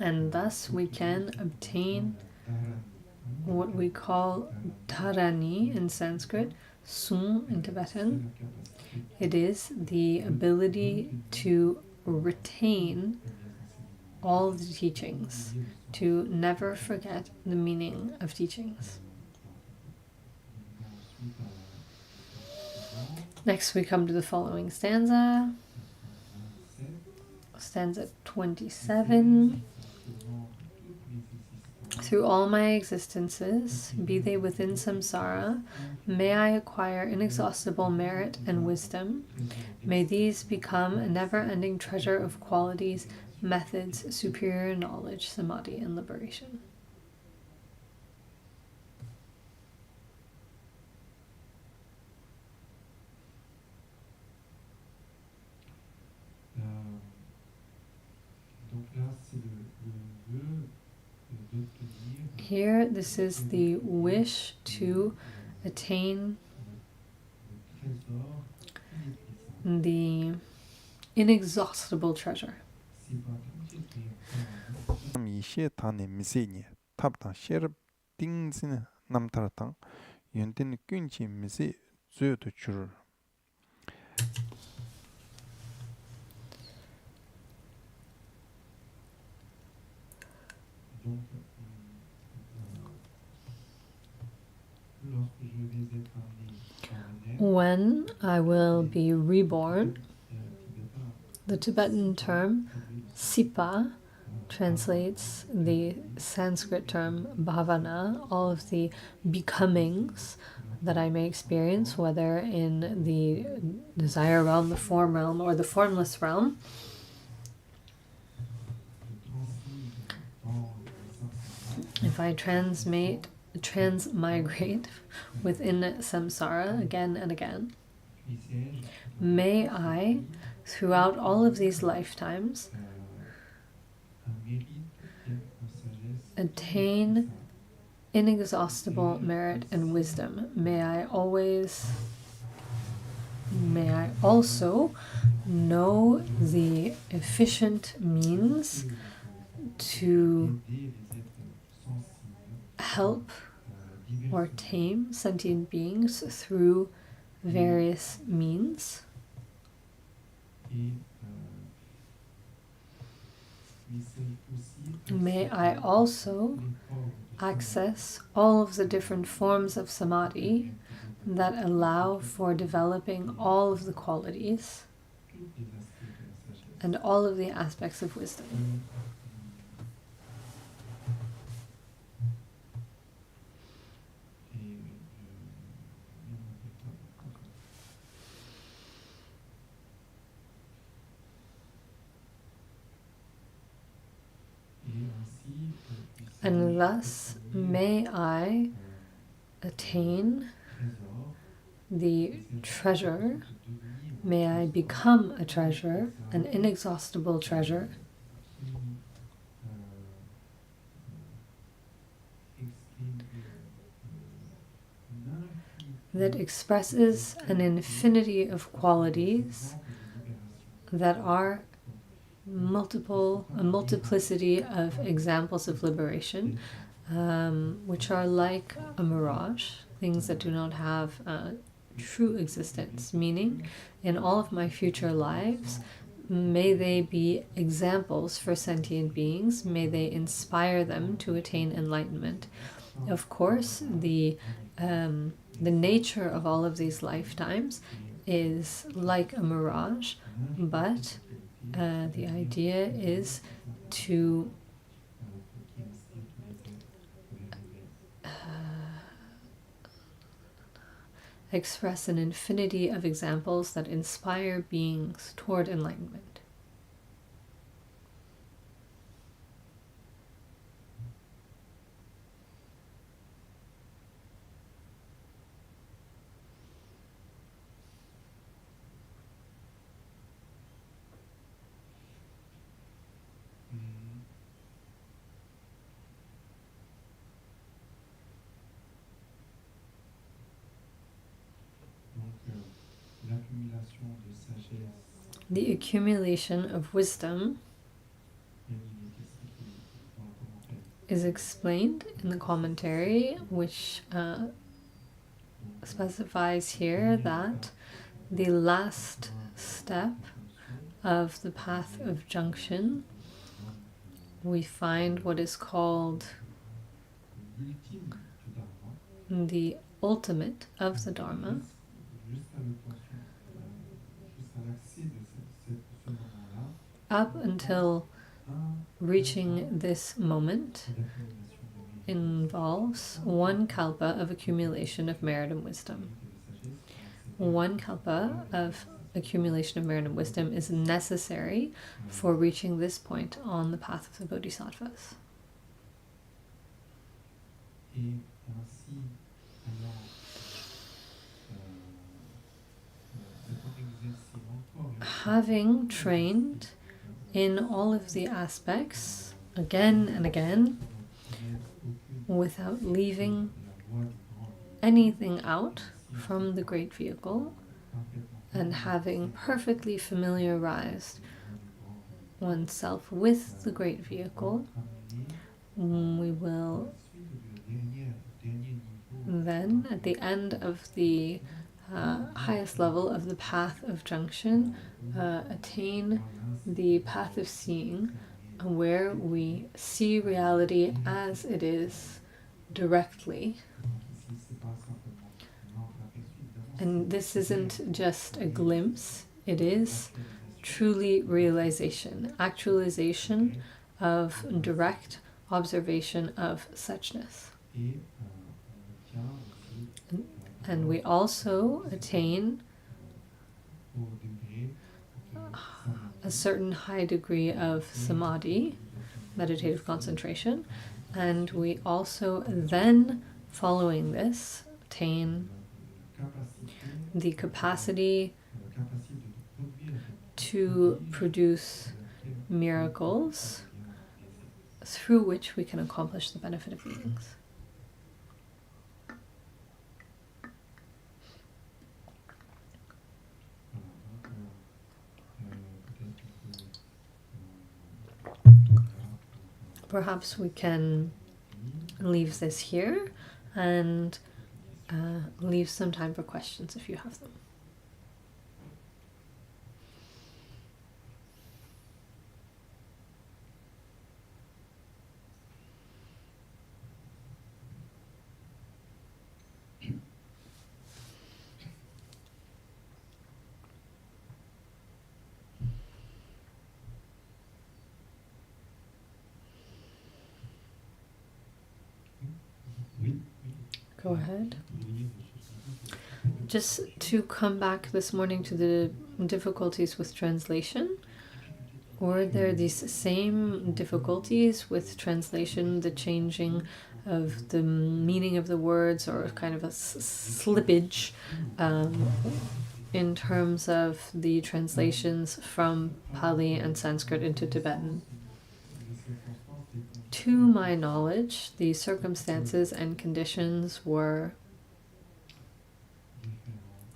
And thus we can obtain what we call dharani in Sanskrit, sung in Tibetan. It is the ability to retain all the teachings, to never forget the meaning of teachings. Next we come to the following stanza, stanza 27. Through all my existences, be they within samsara, may I acquire inexhaustible merit and wisdom. May these become a never-ending treasure of qualities, methods, superior knowledge, samadhi, and liberation. Here, this is the wish to attain the inexhaustible treasure. 이시에 타네 미세니 탑다 셰르 띵진 남타라당 연된 꾼지 미세 즈여도 줄 When I will be reborn, the Tibetan term sipa translates the Sanskrit term bhavana, all of the becomings that I may experience, whether in the desire realm, the form realm, or the formless realm. If I transmigrate within samsara again and again, may I, throughout all of these lifetimes, attain inexhaustible merit and wisdom. May I also know the efficient means to help or tame sentient beings through various means. May I also access all of the different forms of samadhi that allow for developing all of the qualities and all of the aspects of wisdom. And thus may I attain the treasure, may I become a treasure, an inexhaustible treasure, that expresses an infinity of qualities that are a multiplicity of examples of liberation, which are like a mirage, things that do not have true existence. Meaning, in all of my future lives, may they be examples for sentient beings, may they inspire them to attain enlightenment. Of course, the nature of all of these lifetimes is like a mirage, but The idea is to express an infinity of examples that inspire beings toward enlightenment. The accumulation of wisdom is explained in the commentary, which specifies here that the last step of the path of junction, we find what is called the ultimate of the Dharma. Up until reaching this moment involves one kalpa of accumulation of merit and wisdom. One kalpa of accumulation of merit and wisdom is necessary for reaching this point on the path of the bodhisattvas. Having trained in all of the aspects again and again, without leaving anything out from the great vehicle, and having perfectly familiarized oneself with the great vehicle, we will then, at the end of the highest level of the path of junction, attain the path of seeing, where we see reality as it is directly. And this isn't just a glimpse, it is truly realization, actualization of direct observation of suchness. And we also attain a certain high degree of samadhi, meditative concentration, and we also then, following this, attain the capacity to produce miracles through which we can accomplish the benefit of beings. Perhaps we can leave this here and leave some time for questions if you have them. Go ahead. Just to come back this morning to the difficulties with translation, were there these same difficulties with translation, the changing of the meaning of the words, or kind of a slippage in terms of the translations from Pali and Sanskrit into Tibetan? To my knowledge, the circumstances and conditions were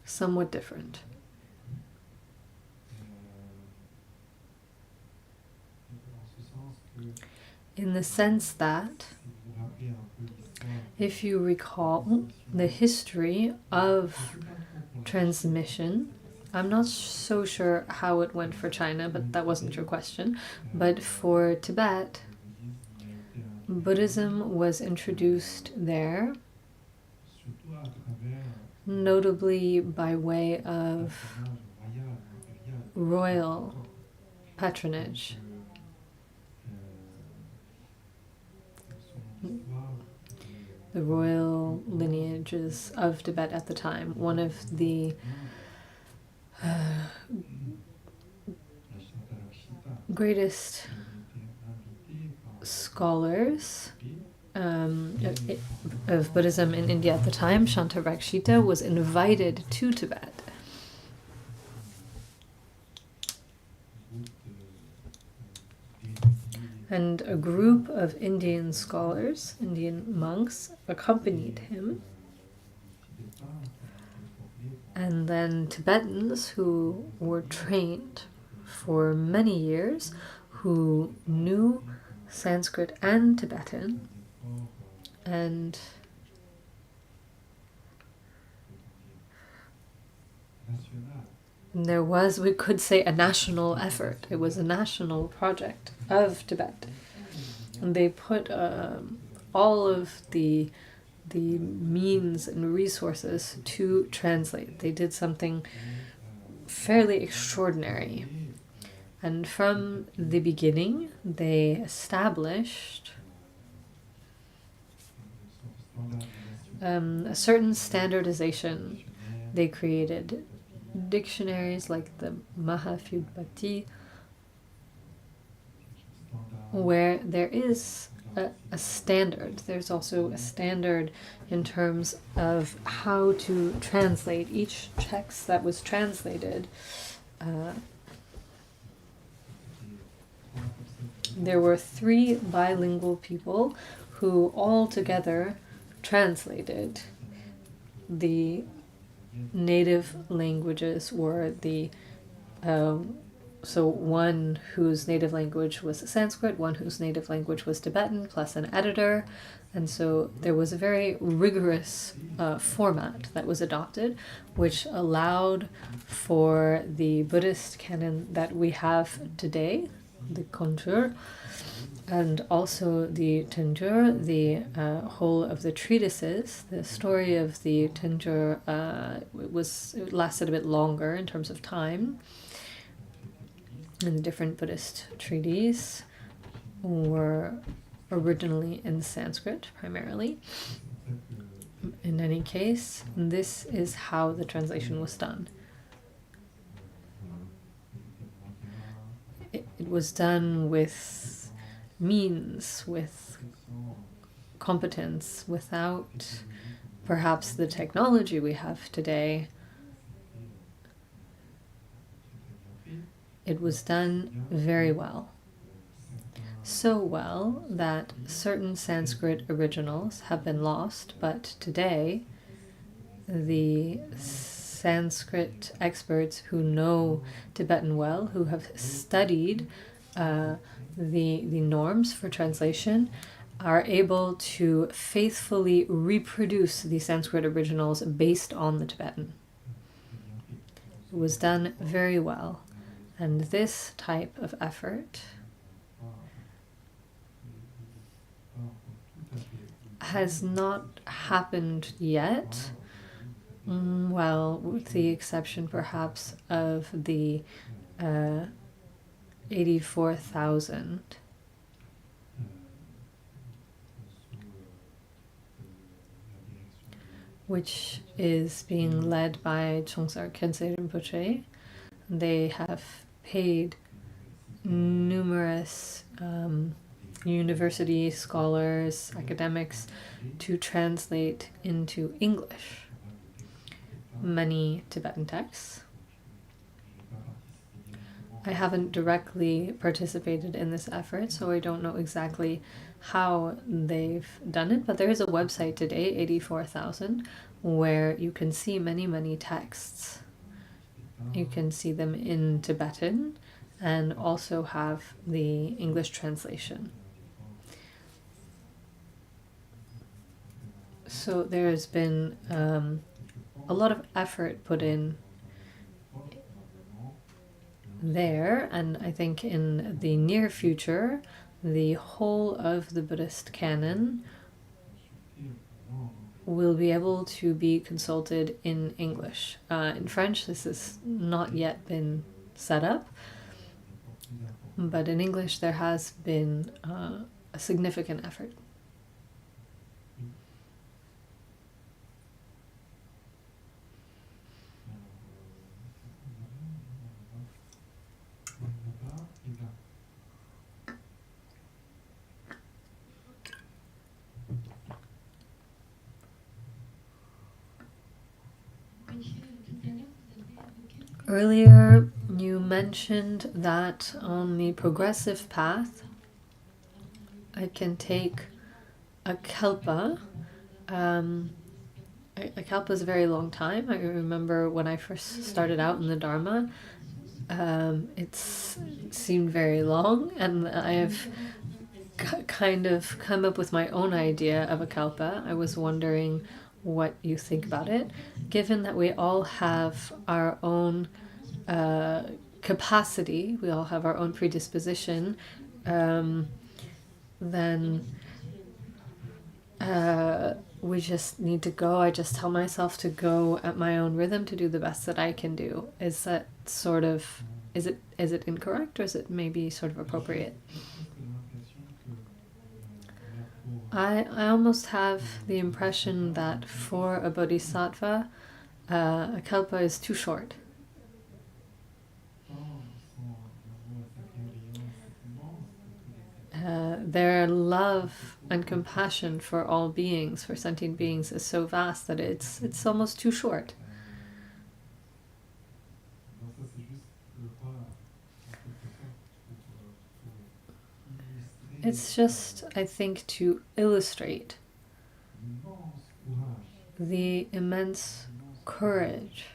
somewhat different. In the sense that, if you recall the history of transmission, I'm not so sure how it went for China, but that wasn't your question. But for Tibet, Buddhism was introduced there, notably by way of royal patronage. The royal lineages of Tibet at the time. One of the greatest scholars of Buddhism in India at the time, Shantarakshita, was invited to Tibet. And a group of Indian scholars, Indian monks, accompanied him. And then Tibetans who were trained for many years, who knew Sanskrit and Tibetan, and there was, we could say, a national effort. It was a national project of Tibet. And they put all of the means and resources to translate. They did something fairly extraordinary. And from the beginning, they established a certain standardization. They created dictionaries like the Mahafyudbati, where there is a standard. There's also a standard in terms of how to translate each text that was translated. There were 3 bilingual people who all together translated. The native languages were the so one whose native language was Sanskrit, one whose native language was Tibetan, plus an editor. And so there was a very rigorous format that was adopted, which allowed for the Buddhist canon that we have today, the Konjur, and also the Tenjur, the whole of the treatises. The story of the Tenjur it lasted a bit longer in terms of time. And the different Buddhist treatises were originally in Sanskrit primarily. In any case, this is how the translation was done. It was done with means, with competence, without perhaps the technology we have today. It was done very well. So well that certain Sanskrit originals have been lost, but today the Sanskrit experts who know Tibetan well, who have studied the norms for translation, are able to faithfully reproduce the Sanskrit originals based on the Tibetan. It was done very well. And this type of effort has not happened yet, well, with the exception perhaps of the 84,000 which is being led by Chongsar Khyentse Rinpoche. They have paid numerous university scholars, academics, to translate into English many Tibetan texts. I haven't directly participated in this effort, so I don't know exactly how they've done it, but there is a website today, 84,000, where you can see many, many texts. You can see them in Tibetan and also have the English translation. So there has been a lot of effort put in there, and I think in the near future, the whole of the Buddhist canon will be able to be consulted in English. In French, this has not yet been set up, but in English there has been a significant effort. Earlier, you mentioned that on the progressive path, it can take a kalpa. A kalpa is a very long time. I remember when I first started out in the Dharma, it seemed very long, and I have kind of come up with my own idea of a kalpa. I was wondering what you think about it, given that we all have our own capacity, we all have our own predisposition, then we just need to go. I just tell myself to go at my own rhythm to do the best that I can do. Is that sort of, is it incorrect, or is it maybe sort of appropriate? I almost have the impression that for a bodhisattva, a kalpa is too short. Their love and compassion for all beings, for sentient beings, is so vast that it's almost too short. It's just, I think, to illustrate the immense courage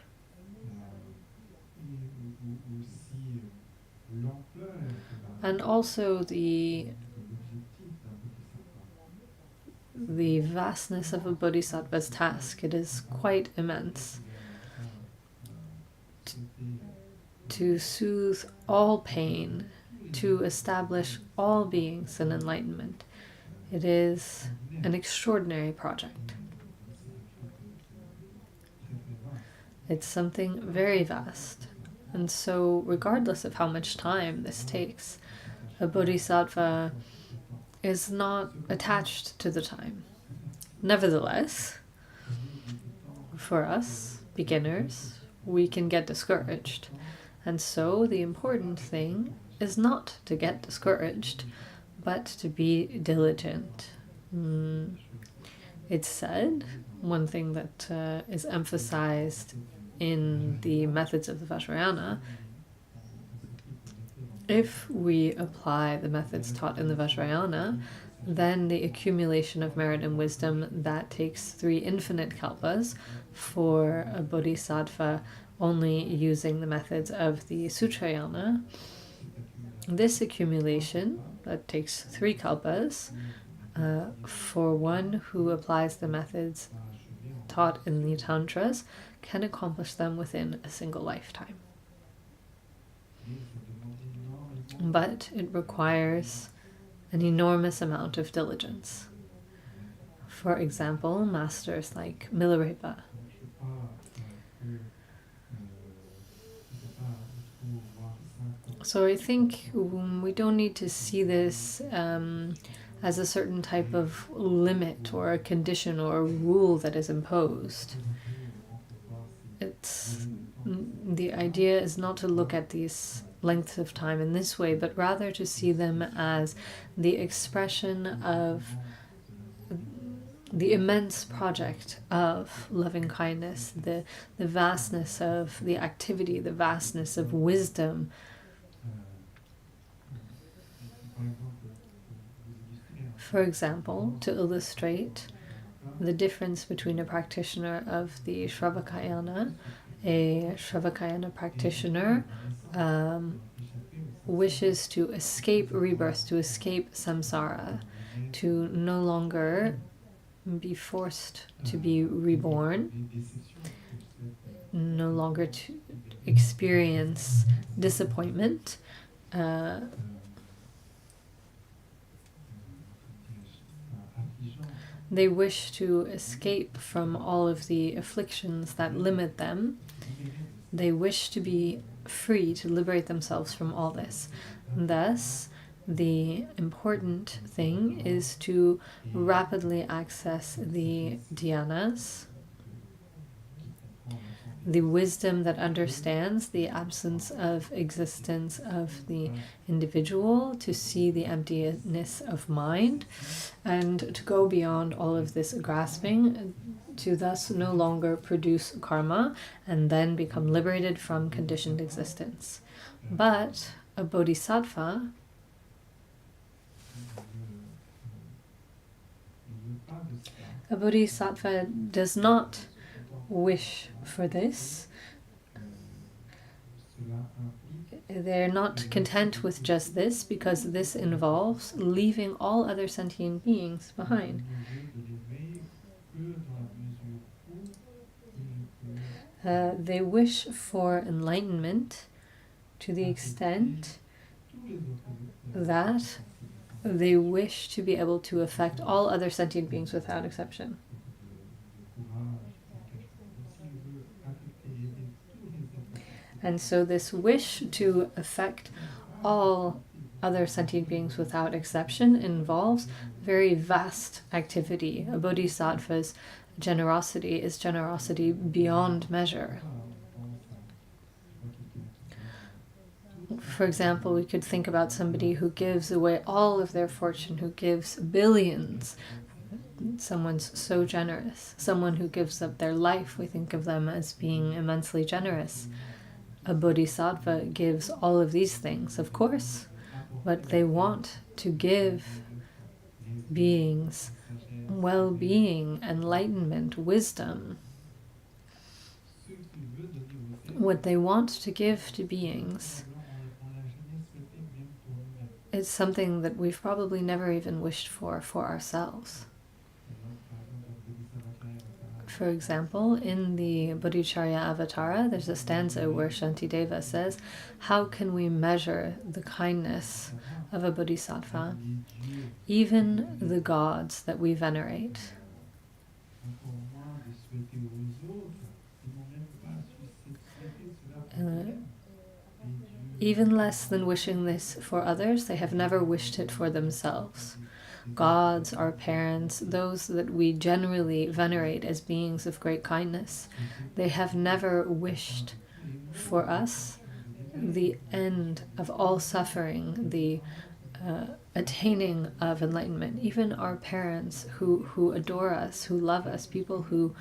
and also the vastness of a bodhisattva's task. It is quite immense. To soothe all pain, to establish all beings in enlightenment. It is an extraordinary project. It's something very vast. And so, regardless of how much time this takes, a bodhisattva is not attached to the time. Nevertheless, for us, beginners, we can get discouraged. And so the important thing is not to get discouraged, but to be diligent. It's said, one thing that is emphasized in the methods of the Vajrayana, if we apply the methods taught in the Vajrayana, then the accumulation of merit and wisdom, that takes 3 infinite kalpas. For a bodhisattva only using the methods of the Sutrayana, this accumulation, that takes 3 kalpas, for one who applies the methods taught in the Tantras, can accomplish them within a single lifetime. But it requires an enormous amount of diligence. For example, masters like Milarepa. So I think we don't need to see this as a certain type of limit or a condition or a rule that is imposed. The idea is not to look at these lengths of time in this way, but rather to see them as the expression of the immense project of loving kindness, the vastness of the activity, the vastness of wisdom. For example, to illustrate the difference between a practitioner of the Shravakayana, a Shravakayana practitioner wishes to escape rebirth, to escape samsara, to no longer be forced to be reborn, no longer to experience disappointment. They wish to escape from all of the afflictions that limit them. They wish to be free, to liberate themselves from all this. Thus, the important thing is to rapidly access the dhyanas, the wisdom that understands the absence of existence of the individual, to see the emptiness of mind, and to go beyond all of this grasping, to thus no longer produce karma and then become liberated from conditioned existence. But a bodhisattva does not wish for this. They're not content with just this, because this involves leaving all other sentient beings behind. They wish for enlightenment to the extent that they wish to be able to affect all other sentient beings without exception. And so this wish to affect all other sentient beings without exception involves very vast activity. A bodhisattva's generosity is generosity beyond measure. For example, we could think about somebody who gives away all of their fortune, who gives billions. Someone's so generous. Someone who gives up their life, we think of them as being immensely generous. A bodhisattva gives all of these things, of course, but they want to give beings well-being, enlightenment, wisdom. What they want to give to beings is something that we've probably never even wished for ourselves. For example, in the Bodhicharya Avatara, there's a stanza where Shantideva says, "How can we measure the kindness of a bodhisattva? Even the gods that we venerate." Even less than wishing this for others, they have never wished it for themselves. Gods, our parents, those that we generally venerate as beings of great kindness, they have never wished for us the end of all suffering, the attaining of enlightenment. Even our parents who adore us, who love us, people who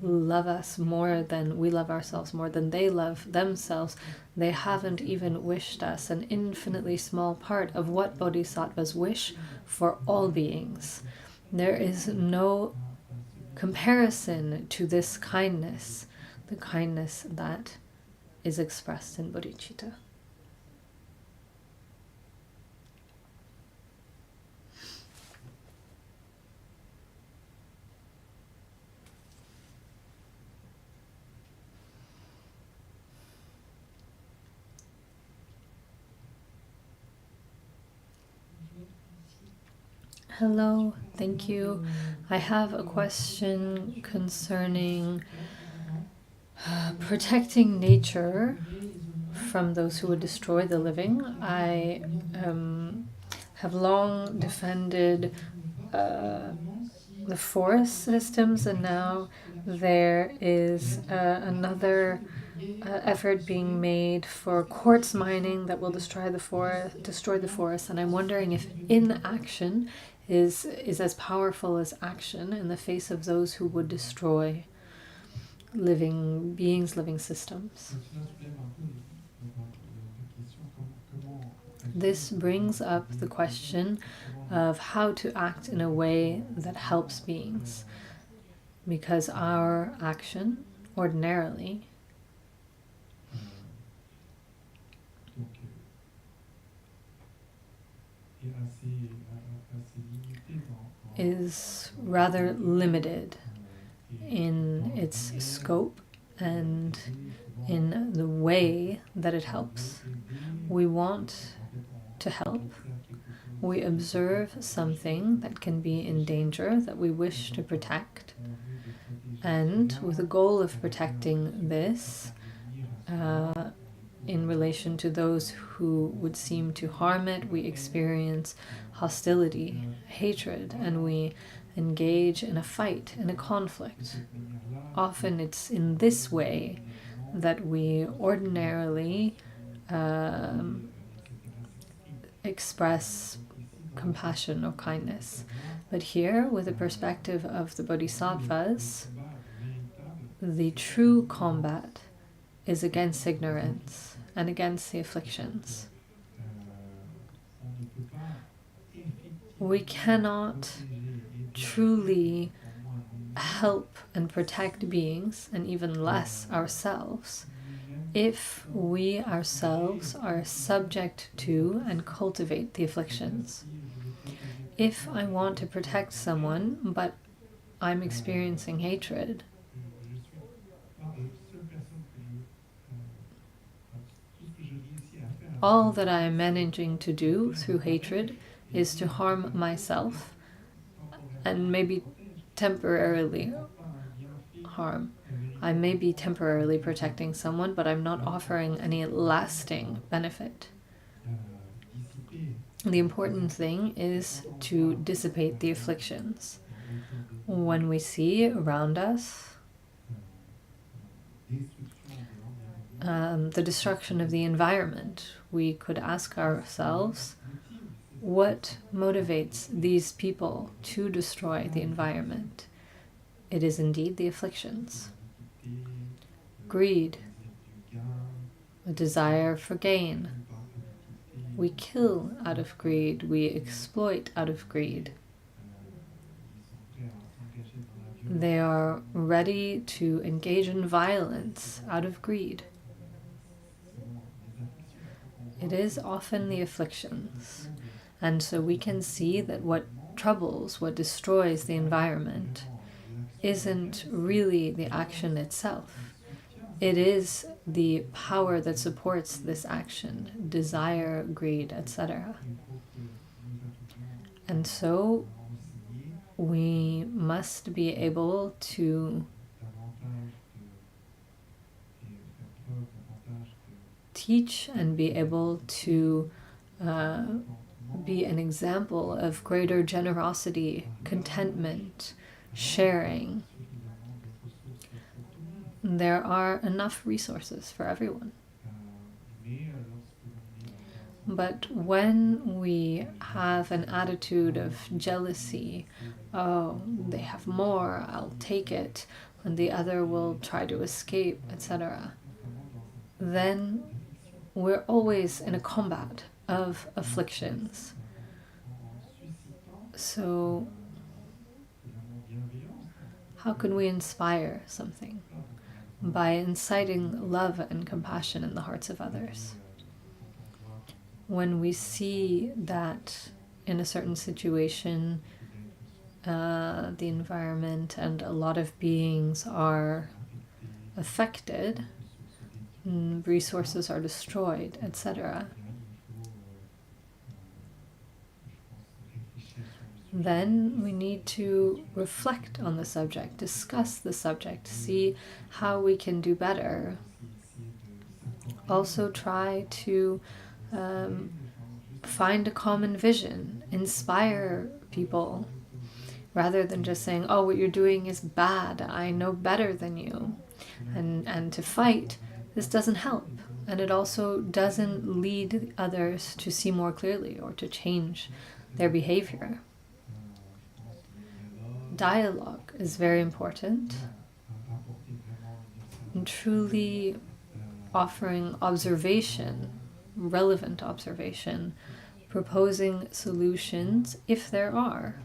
love us more than we love ourselves, more than they love themselves, they haven't even wished us an infinitely small part of what bodhisattvas wish for all beings. There is no comparison to this kindness, the kindness that is expressed in bodhicitta. Hello, thank you. I have a question concerning protecting nature from those who would destroy the living. I have long defended the forest systems, and now there is another effort being made for quartz mining that will destroy the forest. And I'm wondering if inaction is as powerful as action in the face of those who would destroy living beings, living systems. This brings up the question of how to act in a way that helps beings, because our action ordinarily is rather limited in its scope and in the way that it helps. We want to help. We observe something that can be in danger that we wish to protect, and with the goal of protecting this, in relation to those who would seem to harm it, we experience hostility, hatred, and we engage in a fight, in a conflict. Often it's in this way that we ordinarily express compassion or kindness. But here, with the perspective of the bodhisattvas, the true combat is against ignorance and against the afflictions. We cannot truly help and protect beings, and even less ourselves, if we ourselves are subject to and cultivate the afflictions. If I want to protect someone, but I'm experiencing hatred, all that I am managing to do through hatred is to harm myself and maybe temporarily harm. I may be temporarily protecting someone, but I'm not offering any lasting benefit. The important thing is to dissipate the afflictions. When we see around us the destruction of the environment, we could ask ourselves, what motivates these people to destroy the environment? It is indeed the afflictions. Greed, a desire for gain. We kill out of greed, we exploit out of greed. They are ready to engage in violence out of greed. It is often the afflictions. And so we can see that what troubles, what destroys the environment, isn't really the action itself. It is the power that supports this action, desire, greed, etc. And so we must be able to teach and be able to be an example of greater generosity, contentment, sharing. There are enough resources for everyone. But when we have an attitude of jealousy, oh, they have more, I'll take it, and the other will try to escape, etc., then we're always in a combat of afflictions. So how can we inspire something? By inciting love and compassion in the hearts of others. When we see that in a certain situation, the environment and a lot of beings are affected, resources are destroyed, etc., then we need to reflect on the subject, discuss the subject, see how we can do better. Also try to find a common vision, inspire people, rather than just saying, oh, what you're doing is bad, I know better than you. And to fight, this doesn't help. And it also doesn't lead others to see more clearly or to change their behavior. Dialogue is very important. And truly offering observation, relevant observation, proposing solutions if there are.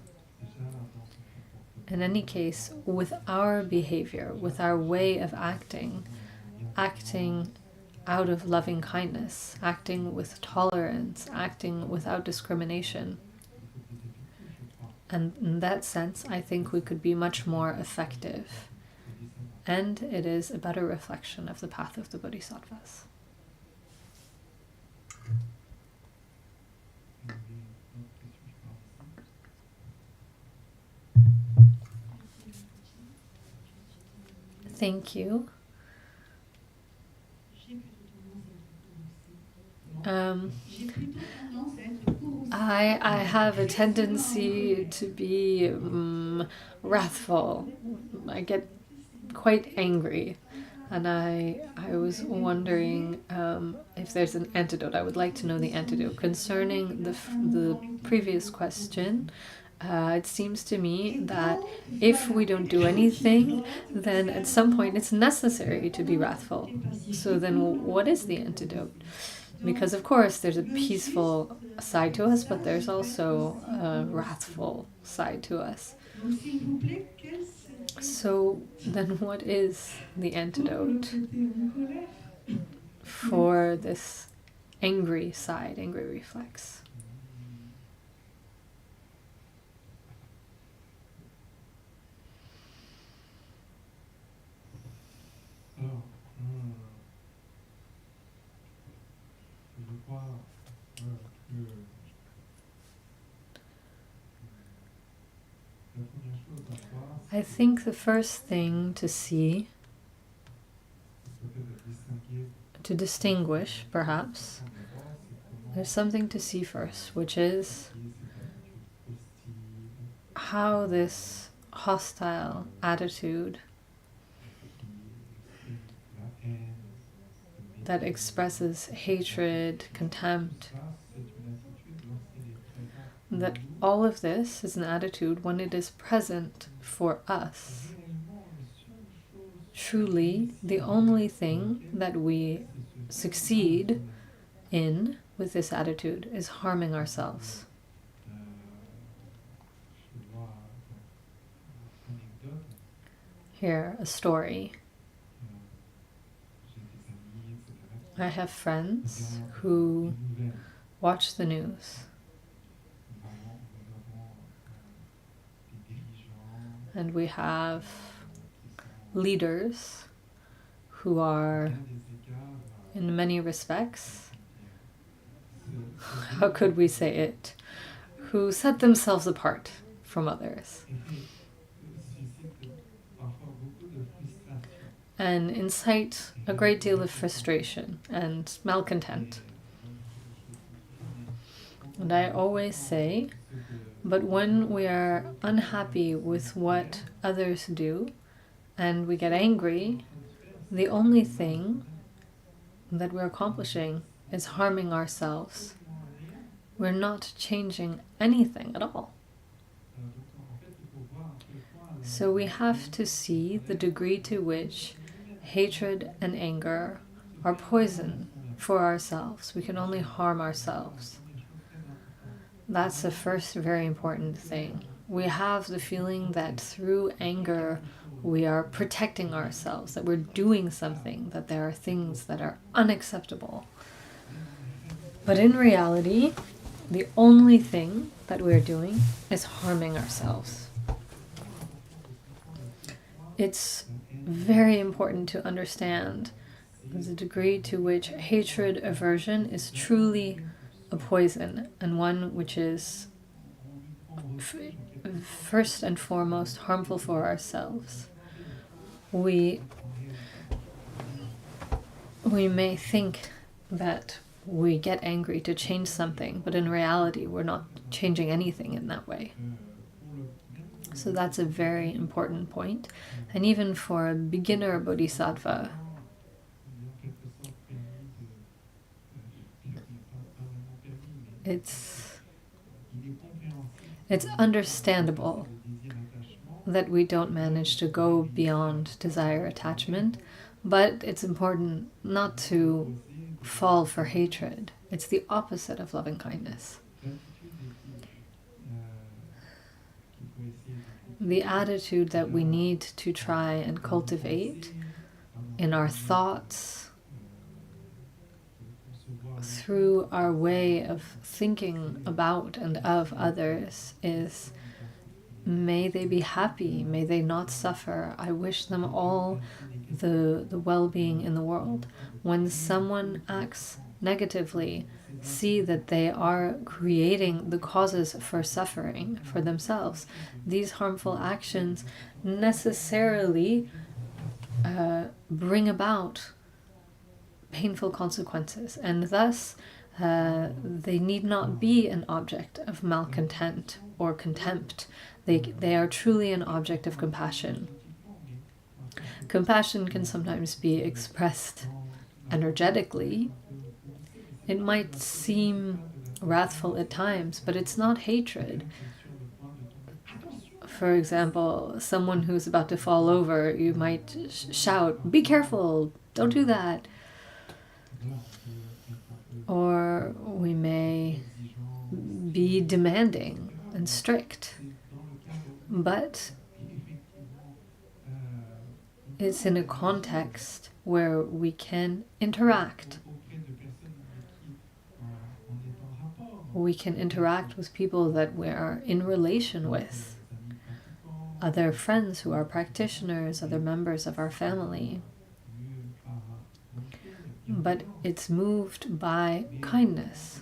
In any case, with our behavior, with our way of acting out of loving kindness, acting with tolerance, acting without discrimination. And in that sense, I think we could be much more effective. And it is a better reflection of the path of the bodhisattvas. Thank you. I have a tendency to be wrathful. I get quite angry. And I was wondering if there's an antidote. I would like to know the antidote. Concerning the previous question, it seems to me that if we don't do anything, then at some point it's necessary to be wrathful. So then what is the antidote? Because of course there's a peaceful side to us, but there's also a wrathful side to us. So then what is the antidote for this angry side, angry reflex? I think the first thing to see, to distinguish perhaps, there's something to see first, which is how this hostile attitude that expresses hatred, contempt, that all of this is an attitude when it is present for us. Truly, the only thing that we succeed in with this attitude is harming ourselves. Here, a story. I have friends who watch the news. And we have leaders who are, in many respects, how could we say it, who set themselves apart from others and incite a great deal of frustration and malcontent. And I always say, but when we are unhappy with what others do and we get angry, the only thing that we're accomplishing is harming ourselves. We're not changing anything at all. So we have to see the degree to which hatred and anger are poison for ourselves. We can only harm ourselves. That's the first very important thing. We have the feeling that through anger we are protecting ourselves, that we're doing something, that there are things that are unacceptable. But in reality, the only thing that we're doing is harming ourselves. It's very important to understand the degree to which hatred, aversion is truly a poison, and one which is first and foremost harmful for ourselves. We may think that we get angry to change something, but in reality we're not changing anything in that way. So that's a very important point. And even for a beginner bodhisattva, it's understandable that we don't manage to go beyond desire attachment, but it's important not to fall for hatred. It's the opposite of loving kindness. The attitude that we need to try and cultivate in our thoughts, through our way of thinking about and of others, is may they be happy, may they not suffer. I wish them all the well-being in the world. When someone acts negatively, see that they are creating the causes for suffering for themselves. These harmful actions necessarily bring about painful consequences, and thus They need not be an object of malcontent or contempt. They are truly an object of compassion. Compassion can sometimes be expressed energetically. It might seem wrathful at times, but it's not hatred. For example, someone who's about to fall over, you might shout, "Be careful, don't do that." Or we may be demanding and strict, but it's in a context where we can interact. We can interact with people that we are in relation with, other friends who are practitioners, other members of our family. But it's moved by kindness.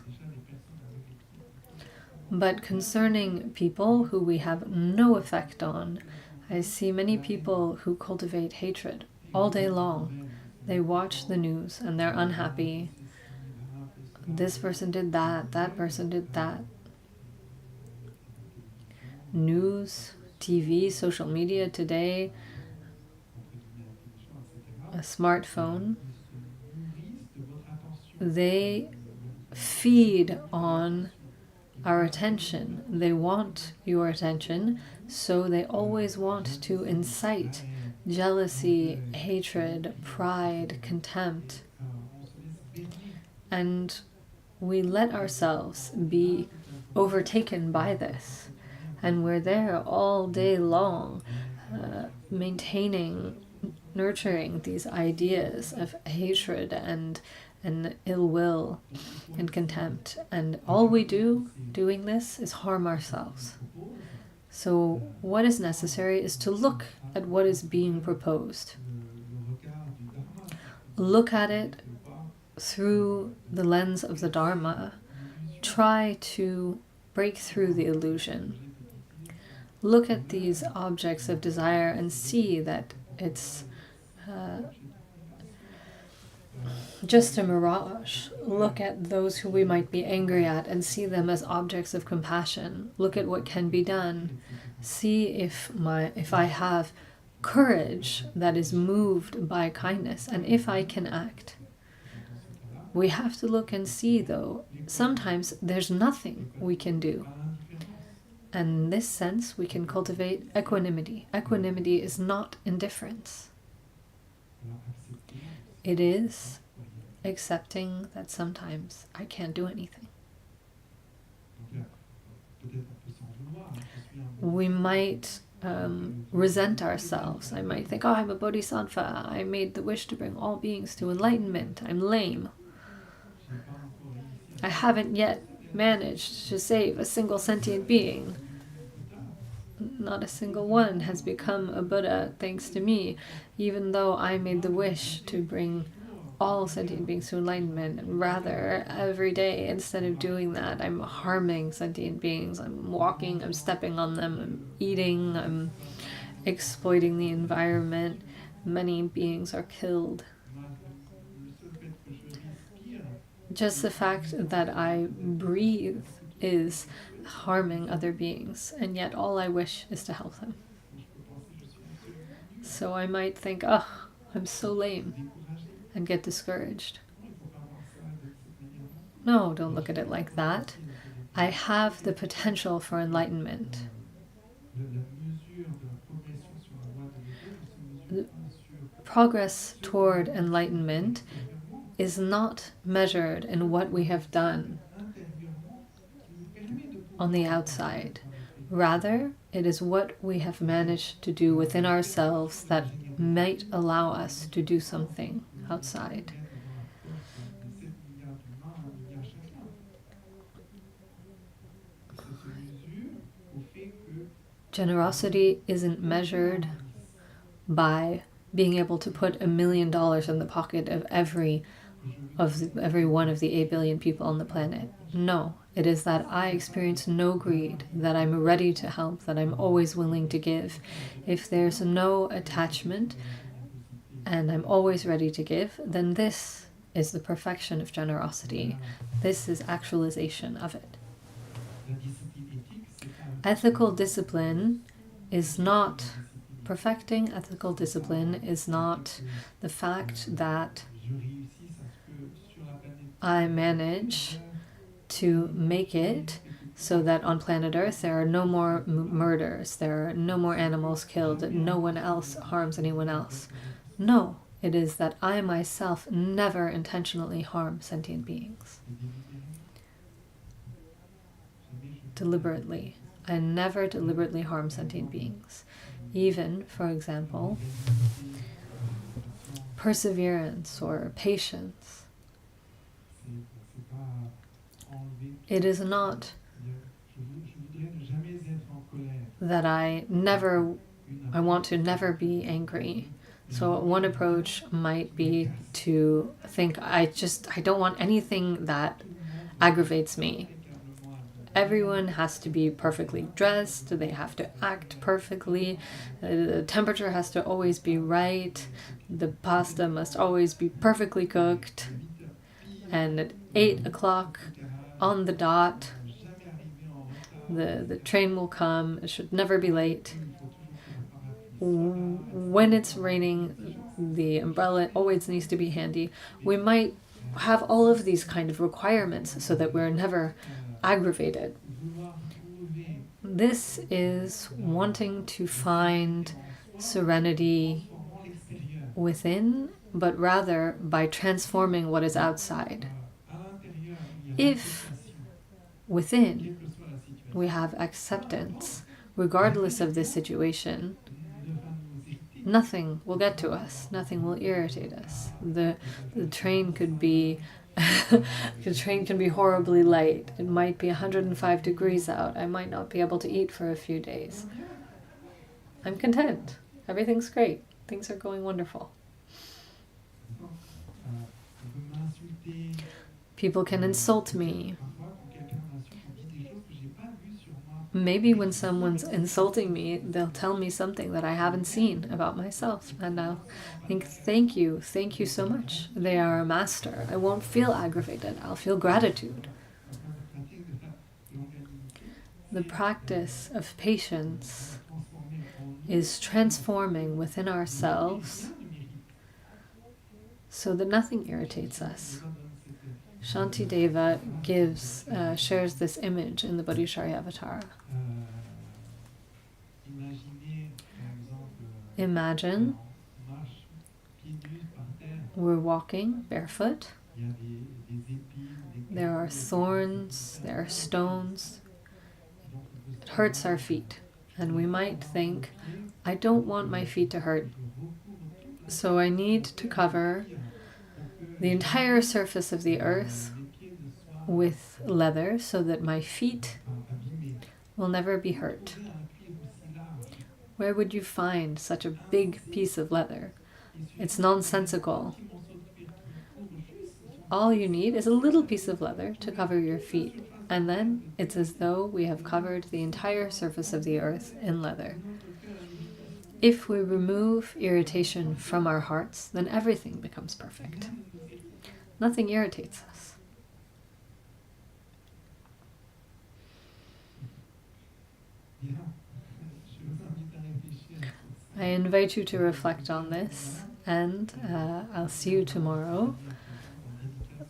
But concerning people who we have no effect on, I see many people who cultivate hatred all day long. They watch the news and they're unhappy. This person did that, that person did that. News, TV, social media today, a smartphone, they feed on our attention. They want your attention, so they always want to incite jealousy, hatred, pride, contempt. And we let ourselves be overtaken by this. And we're there all day long, maintaining, nurturing these ideas of hatred and ill will and contempt. And all we do doing this is harm ourselves. So what is necessary is to look at what is being proposed. Look at it through the lens of the Dharma. Try to break through the illusion. Look at these objects of desire and see that it's just a mirage. Look at those who we might be angry at and see them as objects of compassion. Look at what can be done. See if I have courage that is moved by kindness and if I can act. We have to look and see, though, sometimes there's nothing we can do. And in this sense, we can cultivate equanimity. Equanimity is not indifference. It is accepting that sometimes I can't do anything. We might resent ourselves. I might think, oh, I'm a bodhisattva. I made the wish to bring all beings to enlightenment. I'm lame. I haven't yet managed to save a single sentient being. Not a single one has become a Buddha thanks to me, even though I made the wish to bring all sentient beings to enlightenment. And rather, every day, instead of doing that, I'm harming sentient beings. I'm walking, I'm stepping on them, I'm eating, I'm exploiting the environment. Many beings are killed. Just the fact that I breathe is harming other beings, and yet all I wish is to help them. So I might think, oh, I'm so lame, and get discouraged. No, don't look at it like that. I have the potential for enlightenment. The progress toward enlightenment is not measured in what we have done on the outside. Rather, it is what we have managed to do within ourselves that might allow us to do something outside. Generosity isn't measured by being able to put $1 million in the pocket of every one of the 8 billion people on the planet. No, it is that I experience no greed, that I'm ready to help, that I'm always willing to give. If there's no attachment and I'm always ready to give, then this is the perfection of generosity. This is actualization of it. Ethical discipline is not perfecting. Ethical discipline is not the fact that I manage to make it so that on planet Earth there are no more murders, there are no more animals killed, no one else harms anyone else. No, it is that I myself never intentionally harm sentient beings. Deliberately. I never deliberately harm sentient beings. Even, for example, perseverance or patience. It is not that I want to never be angry. So one approach might be to think, I don't want anything that aggravates me. Everyone has to be perfectly dressed, they have to act perfectly, the temperature has to always be right, the pasta must always be perfectly cooked, and at 8 o'clock on the dot, the train will come, it should never be late. When it's raining, the umbrella always needs to be handy. We might have all of these kind of requirements so that we're never aggravated. This is wanting to find serenity within, but rather by transforming what is outside. If within we have acceptance, regardless of the situation, nothing will get to us, nothing will irritate us. The train could be the train can be horribly late. It might be 105 degrees out. I might not be able to eat for a few days. I'm content. Everything's great. Things are going wonderful. People can insult me. Maybe when someone's insulting me, they'll tell me something that I haven't seen about myself, and I'll think, thank you so much. They are a master. I won't feel aggravated. I'll feel gratitude. The practice of patience is transforming within ourselves so that nothing irritates us. Shantideva shares this image in the Bodhisattva. Imagine we're walking barefoot. There are thorns, there are stones. It hurts our feet. And we might think, I don't want my feet to hurt. So I need to cover the entire surface of the earth with leather so that my feet will never be hurt. Where would you find such a big piece of leather? It's nonsensical. All you need is a little piece of leather to cover your feet, and then it's as though we have covered the entire surface of the earth in leather. If we remove irritation from our hearts, then everything becomes perfect. Nothing irritates us. I invite you to reflect on this, and I'll see you tomorrow.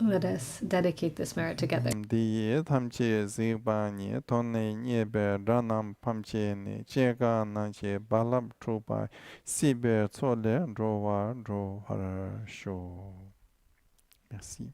Let us dedicate this merit together. Di thamche zigba ni tonne nyebe ranam pamche ni chega nanche balab trupa sibe tsole rowa ro har sho. Merci.